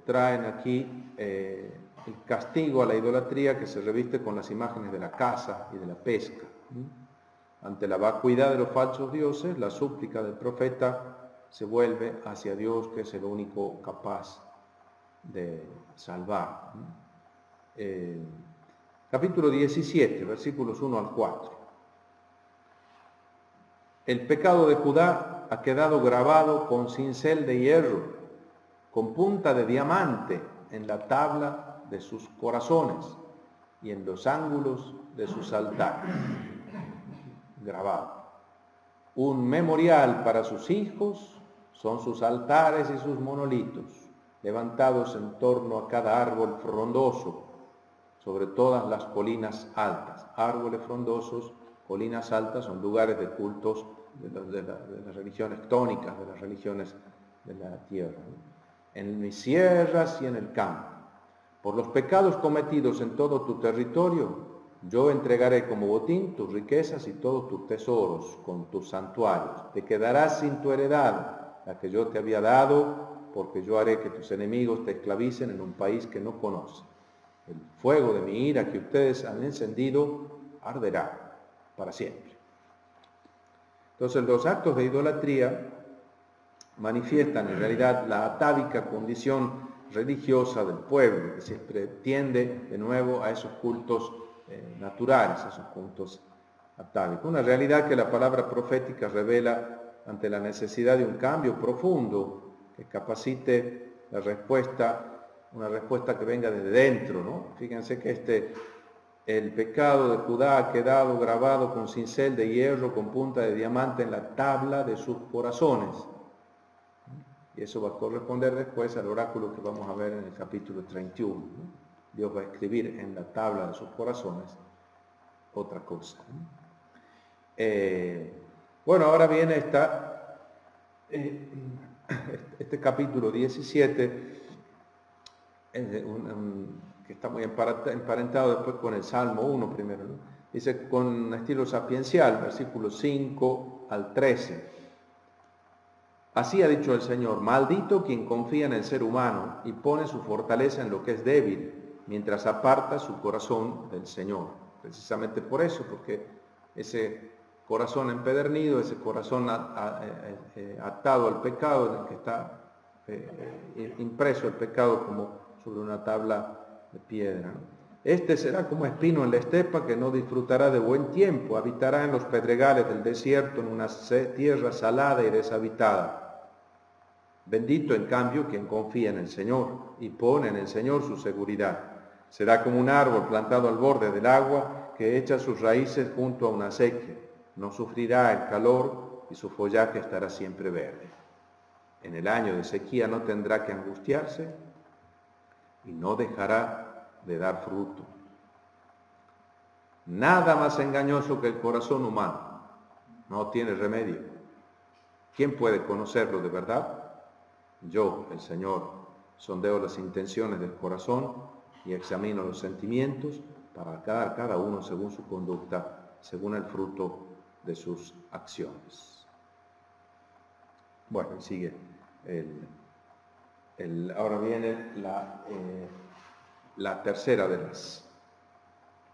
traen aquí el castigo a la idolatría que se reviste con las imágenes de la caza y de la pesca. Ante la vacuidad de los falsos dioses, la súplica del profeta se vuelve hacia Dios, que es el único capaz de salvar. Capítulo 17, versículos 1 al 4. El pecado de Judá ha quedado grabado con cincel de hierro, con punta de diamante en la tabla de sus corazones y en los ángulos de sus altares. Grabado. Un memorial para sus hijos son sus altares y sus monolitos, levantados en torno a cada árbol frondoso, sobre todas las colinas altas. Árboles frondosos, colinas altas son lugares de cultos de las religiones tónicas, de las religiones de la tierra. En mis sierras y en el campo. Por los pecados cometidos en todo tu territorio, yo entregaré como botín tus riquezas y todos tus tesoros con tus santuarios. Te quedarás sin tu heredad, la que yo te había dado, porque yo haré que tus enemigos te esclavicen en un país que no conoces. El fuego de mi ira que ustedes han encendido arderá para siempre. Entonces, los actos de idolatría manifiestan en realidad la atávica condición religiosa del pueblo, que siempre tiende de nuevo a esos cultos naturales, a esos cultos atávicos. Una realidad que la palabra profética revela ante la necesidad de un cambio profundo que capacite la respuesta, una respuesta que venga desde dentro, ¿no? Fíjense que el pecado de Judá ha quedado grabado con cincel de hierro, con punta de diamante en la tabla de sus corazones. Y eso va a corresponder después al oráculo que vamos a ver en el capítulo 31. ¿no? Dios va a escribir en la tabla de sus corazones otra cosa. Bueno, ahora viene este capítulo 17, que está muy emparentado después con el Salmo 1 primero. ¿no? Dice con estilo sapiencial, versículos 5 al 13. Así ha dicho el Señor, maldito quien confía en el ser humano y pone su fortaleza en lo que es débil, mientras aparta su corazón del Señor. Precisamente por eso, porque ese corazón empedernido, ese corazón atado al pecado, en el que está impreso el pecado como sobre una tabla de piedra. Este será como espino en la estepa que no disfrutará de buen tiempo, habitará en los pedregales del desierto, en una tierra salada y deshabitada. Bendito, en cambio, quien confía en el Señor y pone en el Señor su seguridad. Será como un árbol plantado al borde del agua que echa sus raíces junto a una acequia. No sufrirá el calor y su follaje estará siempre verde. En el año de sequía no tendrá que angustiarse y no dejará de dar fruto. Nada más engañoso que el corazón humano. No tiene remedio. ¿Quién puede conocerlo de verdad? Yo, el Señor, sondeo las intenciones del corazón y examino los sentimientos, para cada uno según su conducta, según el fruto de sus acciones. Bueno, sigue. Ahora viene la tercera de las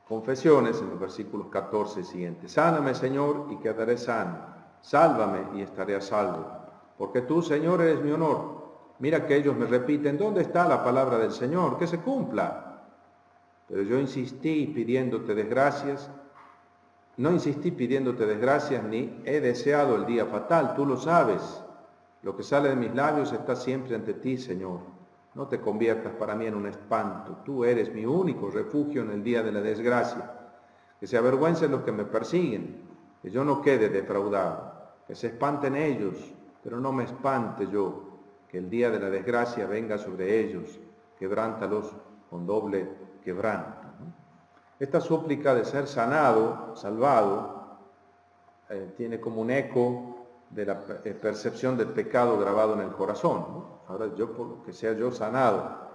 confesiones en los versículos 14 y siguientes. Sáname, Señor, y quedaré sano. Sálvame y estaré a salvo. Porque tú, Señor, eres mi honor. Mira que ellos me repiten, ¿dónde está la palabra del Señor? Que se cumpla. Pero yo insistí pidiéndote desgracias. No insistí pidiéndote desgracias, ni he deseado el día fatal. Tú lo sabes. Lo que sale de mis labios está siempre ante ti, Señor. No te conviertas para mí en un espanto. Tú eres mi único refugio en el día de la desgracia. Que se avergüencen los que me persiguen, que yo no quede defraudado. Que se espanten ellos, pero no me espante yo. Que el día de la desgracia venga sobre ellos. Quebrántalos con doble quebranto. Esta súplica de ser sanado, salvado, tiene como un eco de la percepción del pecado grabado en el corazón, ¿no? Ahora yo, por que sea yo sanado,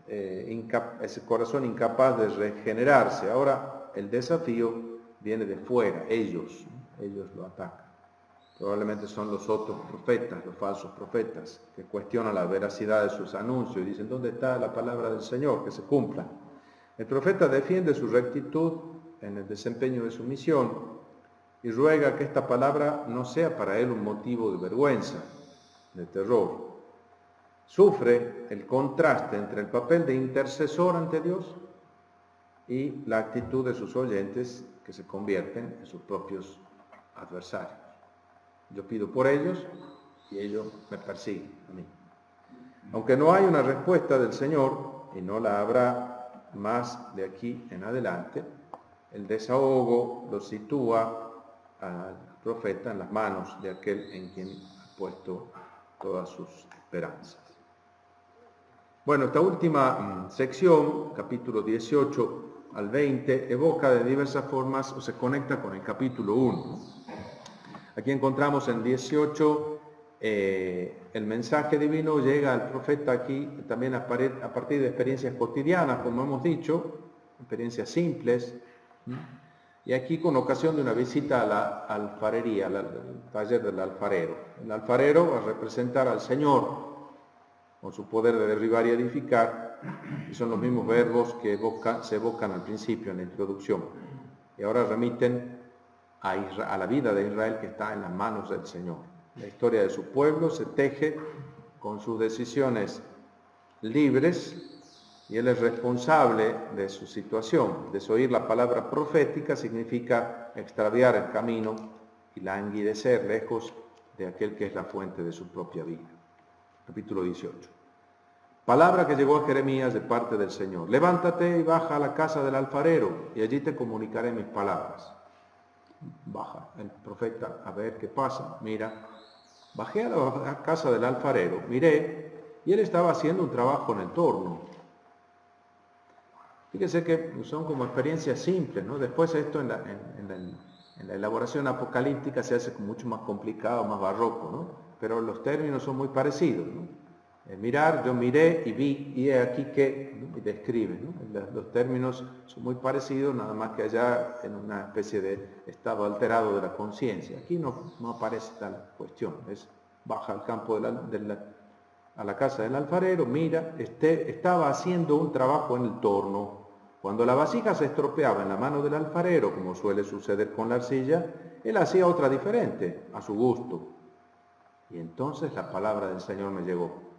ese corazón incapaz de regenerarse. Ahora el desafío viene de fuera, ellos lo atacan. Probablemente son los otros profetas, los falsos profetas, que cuestionan la veracidad de sus anuncios y dicen, ¿dónde está la palabra del Señor? Que se cumpla. El profeta defiende su rectitud en el desempeño de su misión y ruega que esta palabra no sea para él un motivo de vergüenza, de terror. Sufre el contraste entre el papel de intercesor ante Dios y la actitud de sus oyentes que se convierten en sus propios adversarios. Yo pido por ellos y ellos me persiguen a mí. Aunque no hay una respuesta del Señor, y no la habrá más de aquí en adelante, el desahogo lo sitúa al profeta en las manos de aquel en quien ha puesto todas sus esperanzas. Bueno, esta última sección, capítulo 18 al 20, evoca de diversas formas o se conecta con el capítulo 1. Aquí encontramos en 18 el mensaje divino llega al profeta aquí también a partir de experiencias cotidianas, como hemos dicho, experiencias simples. Y aquí con ocasión de una visita a la alfarería, al taller del alfarero. El alfarero va a representar al Señor con su poder de derribar y edificar, y son los mismos verbos que se evocan al principio en la introducción. Y ahora remiten a la vida de Israel que está en las manos del Señor. La historia de su pueblo se teje con sus decisiones libres y él es responsable de su situación. Desoír la palabra profética significa extraviar el camino y languidecer lejos de aquel que es la fuente de su propia vida. Capítulo 18. Palabra que llegó a Jeremías de parte del Señor. Levántate y baja a la casa del alfarero y allí te comunicaré mis palabras. Baja el profeta a ver qué pasa. Mira, bajé a la casa del alfarero, miré y él estaba haciendo un trabajo en el torno. Fíjense que son como experiencias simples, ¿no? Después esto en la elaboración apocalíptica se hace mucho más complicado, más barroco, ¿no? Pero los términos son muy parecidos, ¿no? Mirar, yo miré y vi, y he aquí que, ¿no? Y describe, ¿no? Los términos son muy parecidos, nada más que allá en una especie de estado alterado de la conciencia. Aquí no aparece tal cuestión, es baja al campo a la casa del alfarero, mira, estaba haciendo un trabajo en el torno. Cuando la vasija se estropeaba en la mano del alfarero, como suele suceder con la arcilla, él hacía otra diferente, a su gusto. Y entonces la palabra del Señor me llegó.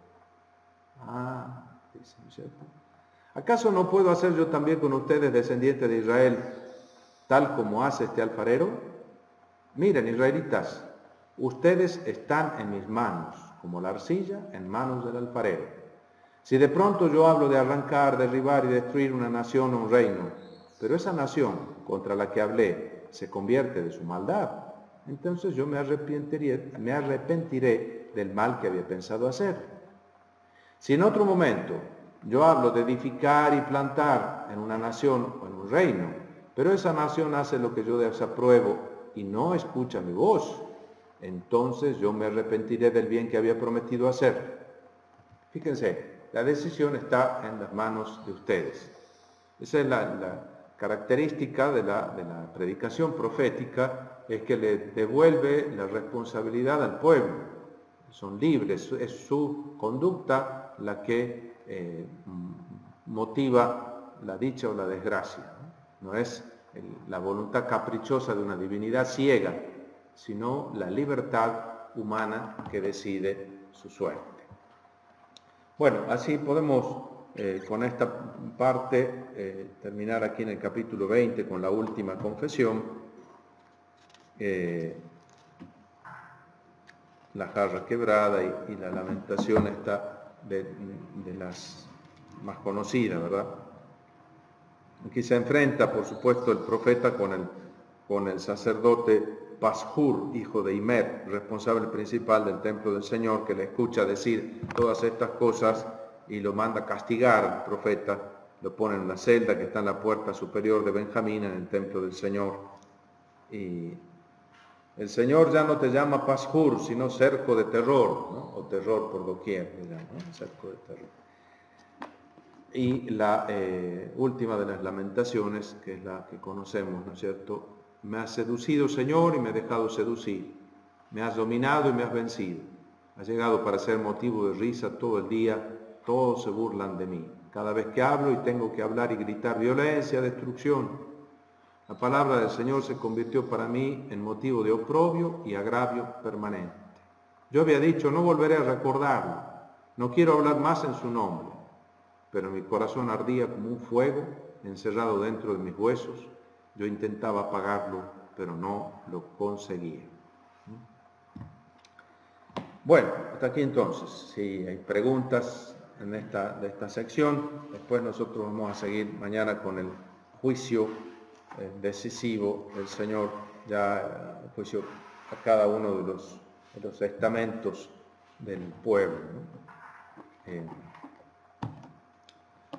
Dice, ¿no es cierto? ¿Acaso no puedo hacer yo también con ustedes, descendientes de Israel, tal como hace este alfarero? Miren, israelitas, ustedes están en mis manos, como la arcilla en manos del alfarero. Si de pronto yo hablo de arrancar, derribar y destruir una nación o un reino, pero esa nación contra la que hablé se convierte de su maldad, entonces yo me arrepentiré del mal que había pensado hacer. Si en otro momento yo hablo de edificar y plantar en una nación o en un reino, pero esa nación hace lo que yo desapruebo y no escucha mi voz, entonces yo me arrepentiré del bien que había prometido hacer. Fíjense, la decisión está en las manos de ustedes. Esa es característica de la predicación profética es que le devuelve la responsabilidad al pueblo. Son libres, es su conducta la que motiva la dicha o la desgracia. No es la voluntad caprichosa de una divinidad ciega, sino la libertad humana que decide su suerte. Bueno, así podemos con esta parte terminar aquí en el capítulo 20 con la última confesión. La jarra quebrada y la lamentación está de las más conocidas, ¿verdad? Aquí se enfrenta, por supuesto, el profeta con el sacerdote Pashur, hijo de Imer, responsable principal del templo del Señor, que le escucha decir todas estas cosas y lo manda a castigar al profeta. Lo pone en una celda que está en la puerta superior de Benjamín, en el templo del Señor. Y el Señor ya no te llama Pashur, sino cerco de terror, ¿no? O terror por doquier, le llama, ¿no? Cerco de terror. Y la última de las lamentaciones, que es la que conocemos, ¿no es cierto? Me has seducido, Señor, y me he dejado seducir. Me has dominado y me has vencido. Has llegado para ser motivo de risa todo el día. Todos se burlan de mí. Cada vez que hablo y tengo que hablar y gritar violencia, destrucción. La palabra del Señor se convirtió para mí en motivo de oprobio y agravio permanente. Yo había dicho, no volveré a recordarlo. No quiero hablar más en su nombre. Pero mi corazón ardía como un fuego encerrado dentro de mis huesos. Yo intentaba apagarlo, pero no lo conseguía. Bueno, hasta aquí entonces. Si hay preguntas de esta sección, después nosotros vamos a seguir mañana con el juicio decisivo del Señor, ya el juicio a cada uno de los estamentos del pueblo, ¿no?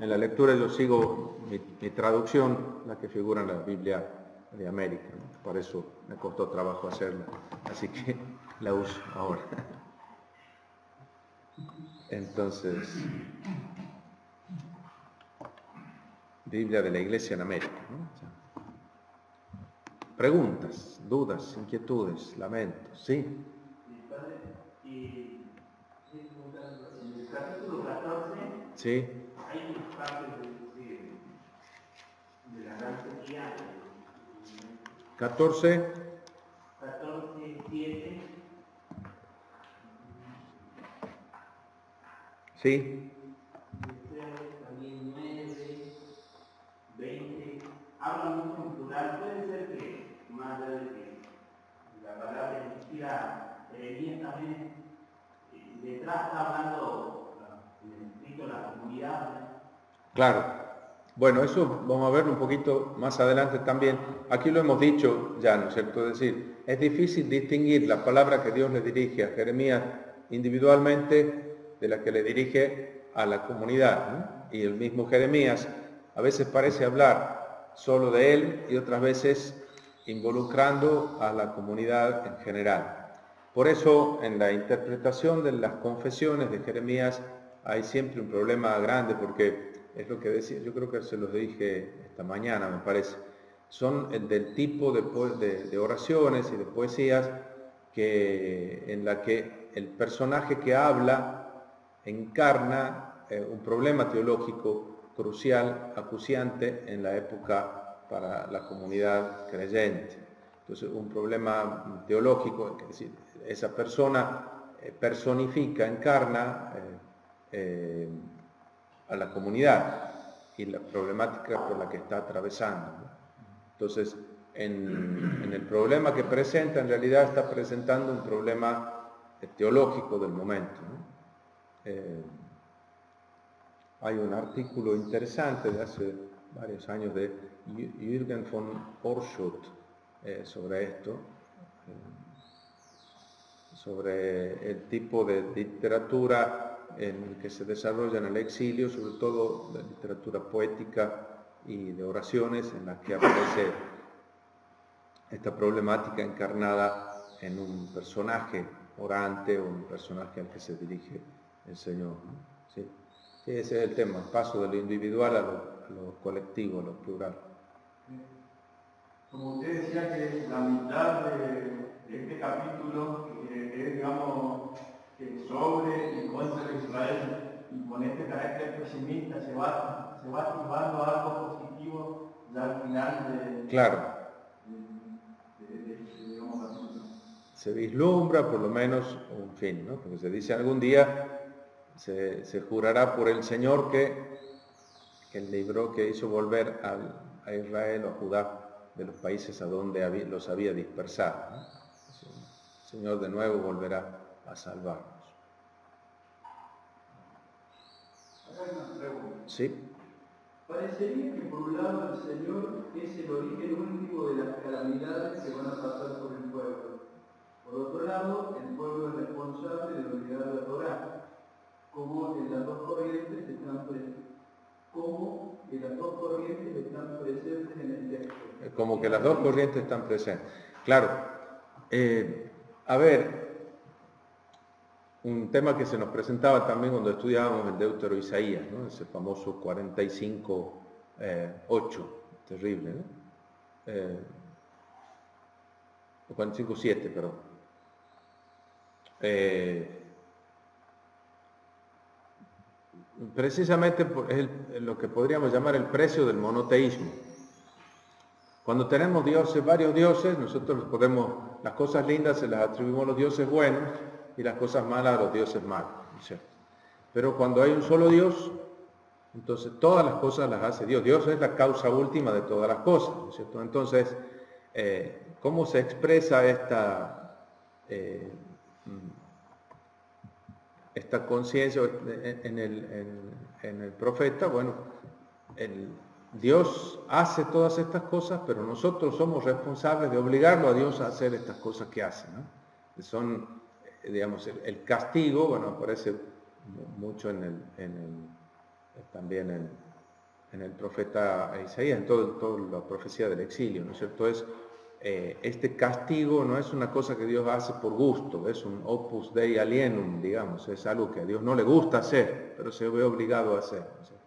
En la lectura yo sigo mi traducción, la que figura en la Biblia de América, ¿no? Por eso me costó trabajo hacerla, así que la uso ahora. Entonces, Biblia de la Iglesia en América, ¿no? Preguntas, dudas, inquietudes, lamentos, ¿sí? Padre, y en el capítulo 14, ¿Sí? hay partes de la gran sequía. 14. 14:7. Sí. También 9, 20. Habla mucho en plural. Puede ser que más allá de que la palabra inspira Jeremías también detrás está hablando el escrito de la comunidad. Claro. Bueno, eso vamos a verlo un poquito más adelante también. Aquí lo hemos dicho ya, ¿no es cierto? Es decir, es difícil distinguir la palabra que Dios le dirige a Jeremías individualmente de la que le dirige a la comunidad, ¿no? Y el mismo Jeremías a veces parece hablar solo de él y otras veces involucrando a la comunidad en general. Por eso, en la interpretación de las confesiones de Jeremías hay siempre un problema grande, porque es lo que decía, yo creo que se los dije esta mañana, me parece, son del tipo de oraciones y de poesías en la que el personaje que habla encarna un problema teológico crucial, acuciante en la época para la comunidad creyente. Entonces, un problema teológico, es decir, esa persona personifica, encarna a la comunidad y la problemática por la que está atravesando, ¿no? Entonces, en el problema que presenta, en realidad está presentando un problema teológico del momento, ¿no? Hay un artículo interesante de hace varios años de Jürgen von Oerschot sobre esto, sobre el tipo de literatura en el que se desarrolla en el exilio, sobre todo la literatura poética y de oraciones, en la que aparece esta problemática encarnada en un personaje orante o un personaje al que se dirige el Señor, ¿no? Sí, ese es el tema, el paso de lo individual a lo colectivo, a lo plural. Como usted decía que la mitad de este capítulo es, digamos, sobre y contra Israel, y con este carácter pesimista se va activando algo positivo ya al final Claro. digamos, capítulo. Se vislumbra por lo menos un fin, ¿no? Porque se dice algún día se jurará por el Señor que libró, que hizo volver a Israel o a Judá de los países a donde los había dispersado, ¿no? El Señor de nuevo volverá a salvarnos. Acá hay una pregunta. ¿Sí? Parecería que por un lado el Señor es el origen último de las calamidades que van a pasar por el pueblo. Por otro lado, el pueblo es responsable de olvidar la Torá, como en las dos corrientes están presentes en el texto. Como que las dos corrientes están presentes. Claro. A ver, un tema que se nos presentaba también cuando estudiábamos el Deutero Isaías, ¿no? Ese famoso 45:8, terrible, ¿no? 45:7, perdón. Precisamente es lo que podríamos llamar el precio del monoteísmo. Cuando tenemos dioses, varios dioses, nosotros las cosas lindas se las atribuimos a los dioses buenos y las cosas malas a los dioses malos, ¿no es cierto? Pero cuando hay un solo Dios, entonces todas las cosas las hace Dios. Dios es la causa última de todas las cosas, ¿no es cierto? Entonces, ¿cómo se expresa esta conciencia en el profeta? Bueno, Dios hace todas estas cosas, pero nosotros somos responsables de obligarlo a Dios a hacer estas cosas que hace, ¿no? Son, digamos, el castigo. Bueno, aparece mucho también en el profeta Isaías, en toda la profecía del exilio, ¿no es cierto? Este castigo no es una cosa que Dios hace por gusto, es un opus dei alienum, digamos, es algo que a Dios no le gusta hacer, pero se ve obligado a hacer, ¿no es cierto?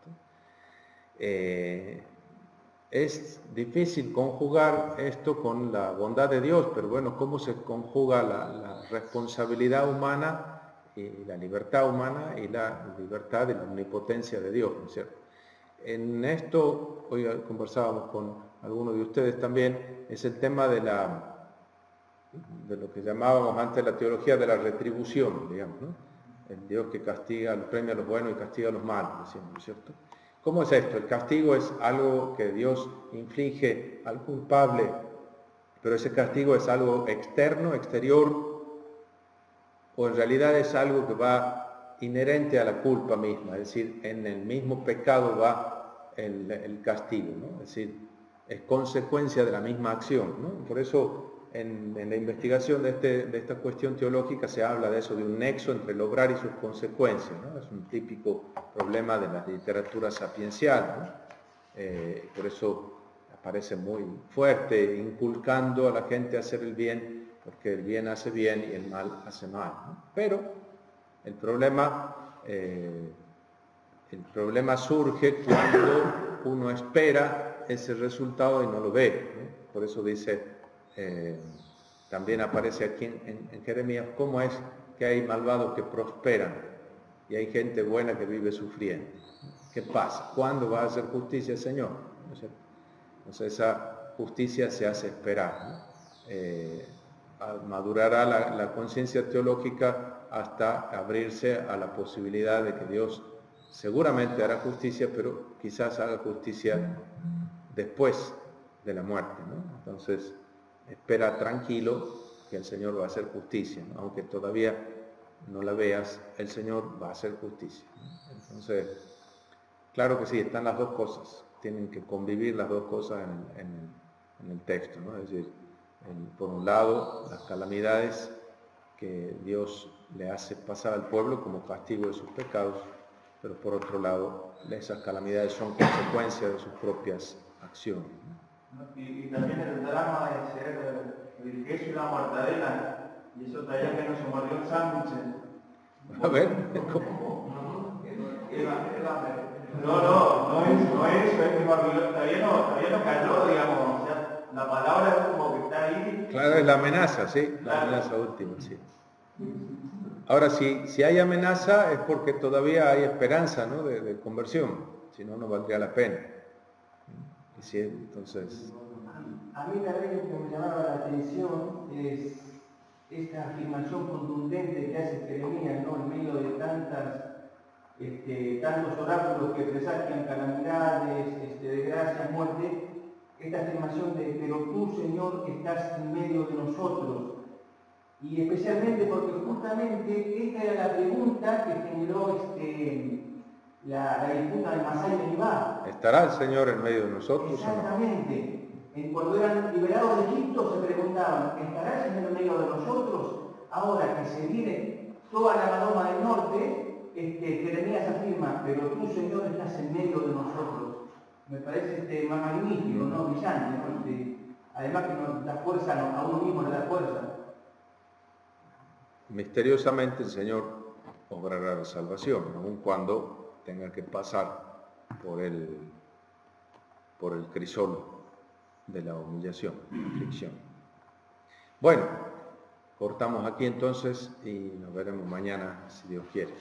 Es difícil conjugar esto con la bondad de Dios, pero bueno, ¿cómo se conjuga la responsabilidad humana y la libertad humana y la libertad y la omnipotencia de Dios, ¿no es cierto? En esto, hoy conversábamos con algunos de ustedes también, es el tema de lo que llamábamos antes la teología de la retribución, digamos, ¿no? El Dios que premia a los buenos y castiga a los malos, decimos, ¿no es cierto? ¿Cómo es esto? El castigo es algo que Dios inflige al culpable, pero ese castigo es algo externo, exterior, o en realidad es algo que va inherente a la culpa misma, es decir, en el mismo pecado va el castigo, ¿no? Es decir, es consecuencia de la misma acción, ¿no? Por eso en la investigación de esta cuestión teológica se habla de eso, de un nexo entre el obrar y sus consecuencias, ¿no? Es un típico problema de la literatura sapiencial, ¿no? Por eso aparece muy fuerte, inculcando a la gente a hacer el bien, porque el bien hace bien y el mal hace mal, ¿no? Pero el problema surge cuando uno espera ese resultado y no lo ve, ¿no? Por eso dice, también aparece aquí en Jeremías, cómo es que hay malvados que prosperan y hay gente buena que vive sufriendo. ¿Qué pasa? ¿Cuándo va a hacer justicia el Señor? Entonces esa justicia se hace esperar, ¿no? Madurará la conciencia teológica hasta abrirse a la posibilidad de que Dios seguramente hará justicia, pero quizás haga justicia después de la muerte, ¿no? Entonces espera tranquilo que el Señor va a hacer justicia, ¿no? Aunque todavía no la veas, el Señor va a hacer justicia, ¿no? Entonces, claro que sí, están las dos cosas, tienen que convivir las dos cosas en el texto, ¿no? Es decir, por un lado, las calamidades que Dios le hace pasar al pueblo como castigo de sus pecados, pero por otro lado, esas calamidades son consecuencia de sus propias acciones, ¿no? Y también el drama de ser el queso y la mortadela, y eso traía que no se mordió el sándwich. A ver, ¿cómo? No es que todavía no cayó, digamos, o sea, la palabra es como que está ahí. Claro, es la amenaza, sí, la Claro. amenaza última, sí. Ahora, si hay amenaza es porque todavía hay esperanza, ¿no?, de conversión, si no, no valdría la pena. Y sí, entonces, A mí también lo que me llamaba la atención es esta afirmación contundente que hace Jeremías, ¿no?, en medio de tantos oráculos que presagian calamidades, desgracias, muerte, esta afirmación de pero tú, Señor, estás en medio de nosotros. Y especialmente porque justamente esta era la pregunta que generó la disputa de Masá y Meribá. ¿estará el Señor en medio de nosotros o no? Exactamente. Cuando eran liberados de Egipto se preguntaban, ¿estará el Señor en medio de nosotros? Ahora que se viene toda la Madoma del norte, Jeremías afirma, pero tú, Señor, estás en medio de nosotros. Me parece magnífico, ¿no?, brillante, ¿no? Además que nos da fuerza, a uno mismo le da fuerza. Misteriosamente el Señor obrará la salvación, aun cuando tenga que pasar por el crisol de la humillación, la aflicción. Bueno, cortamos aquí entonces y nos veremos mañana, si Dios quiere.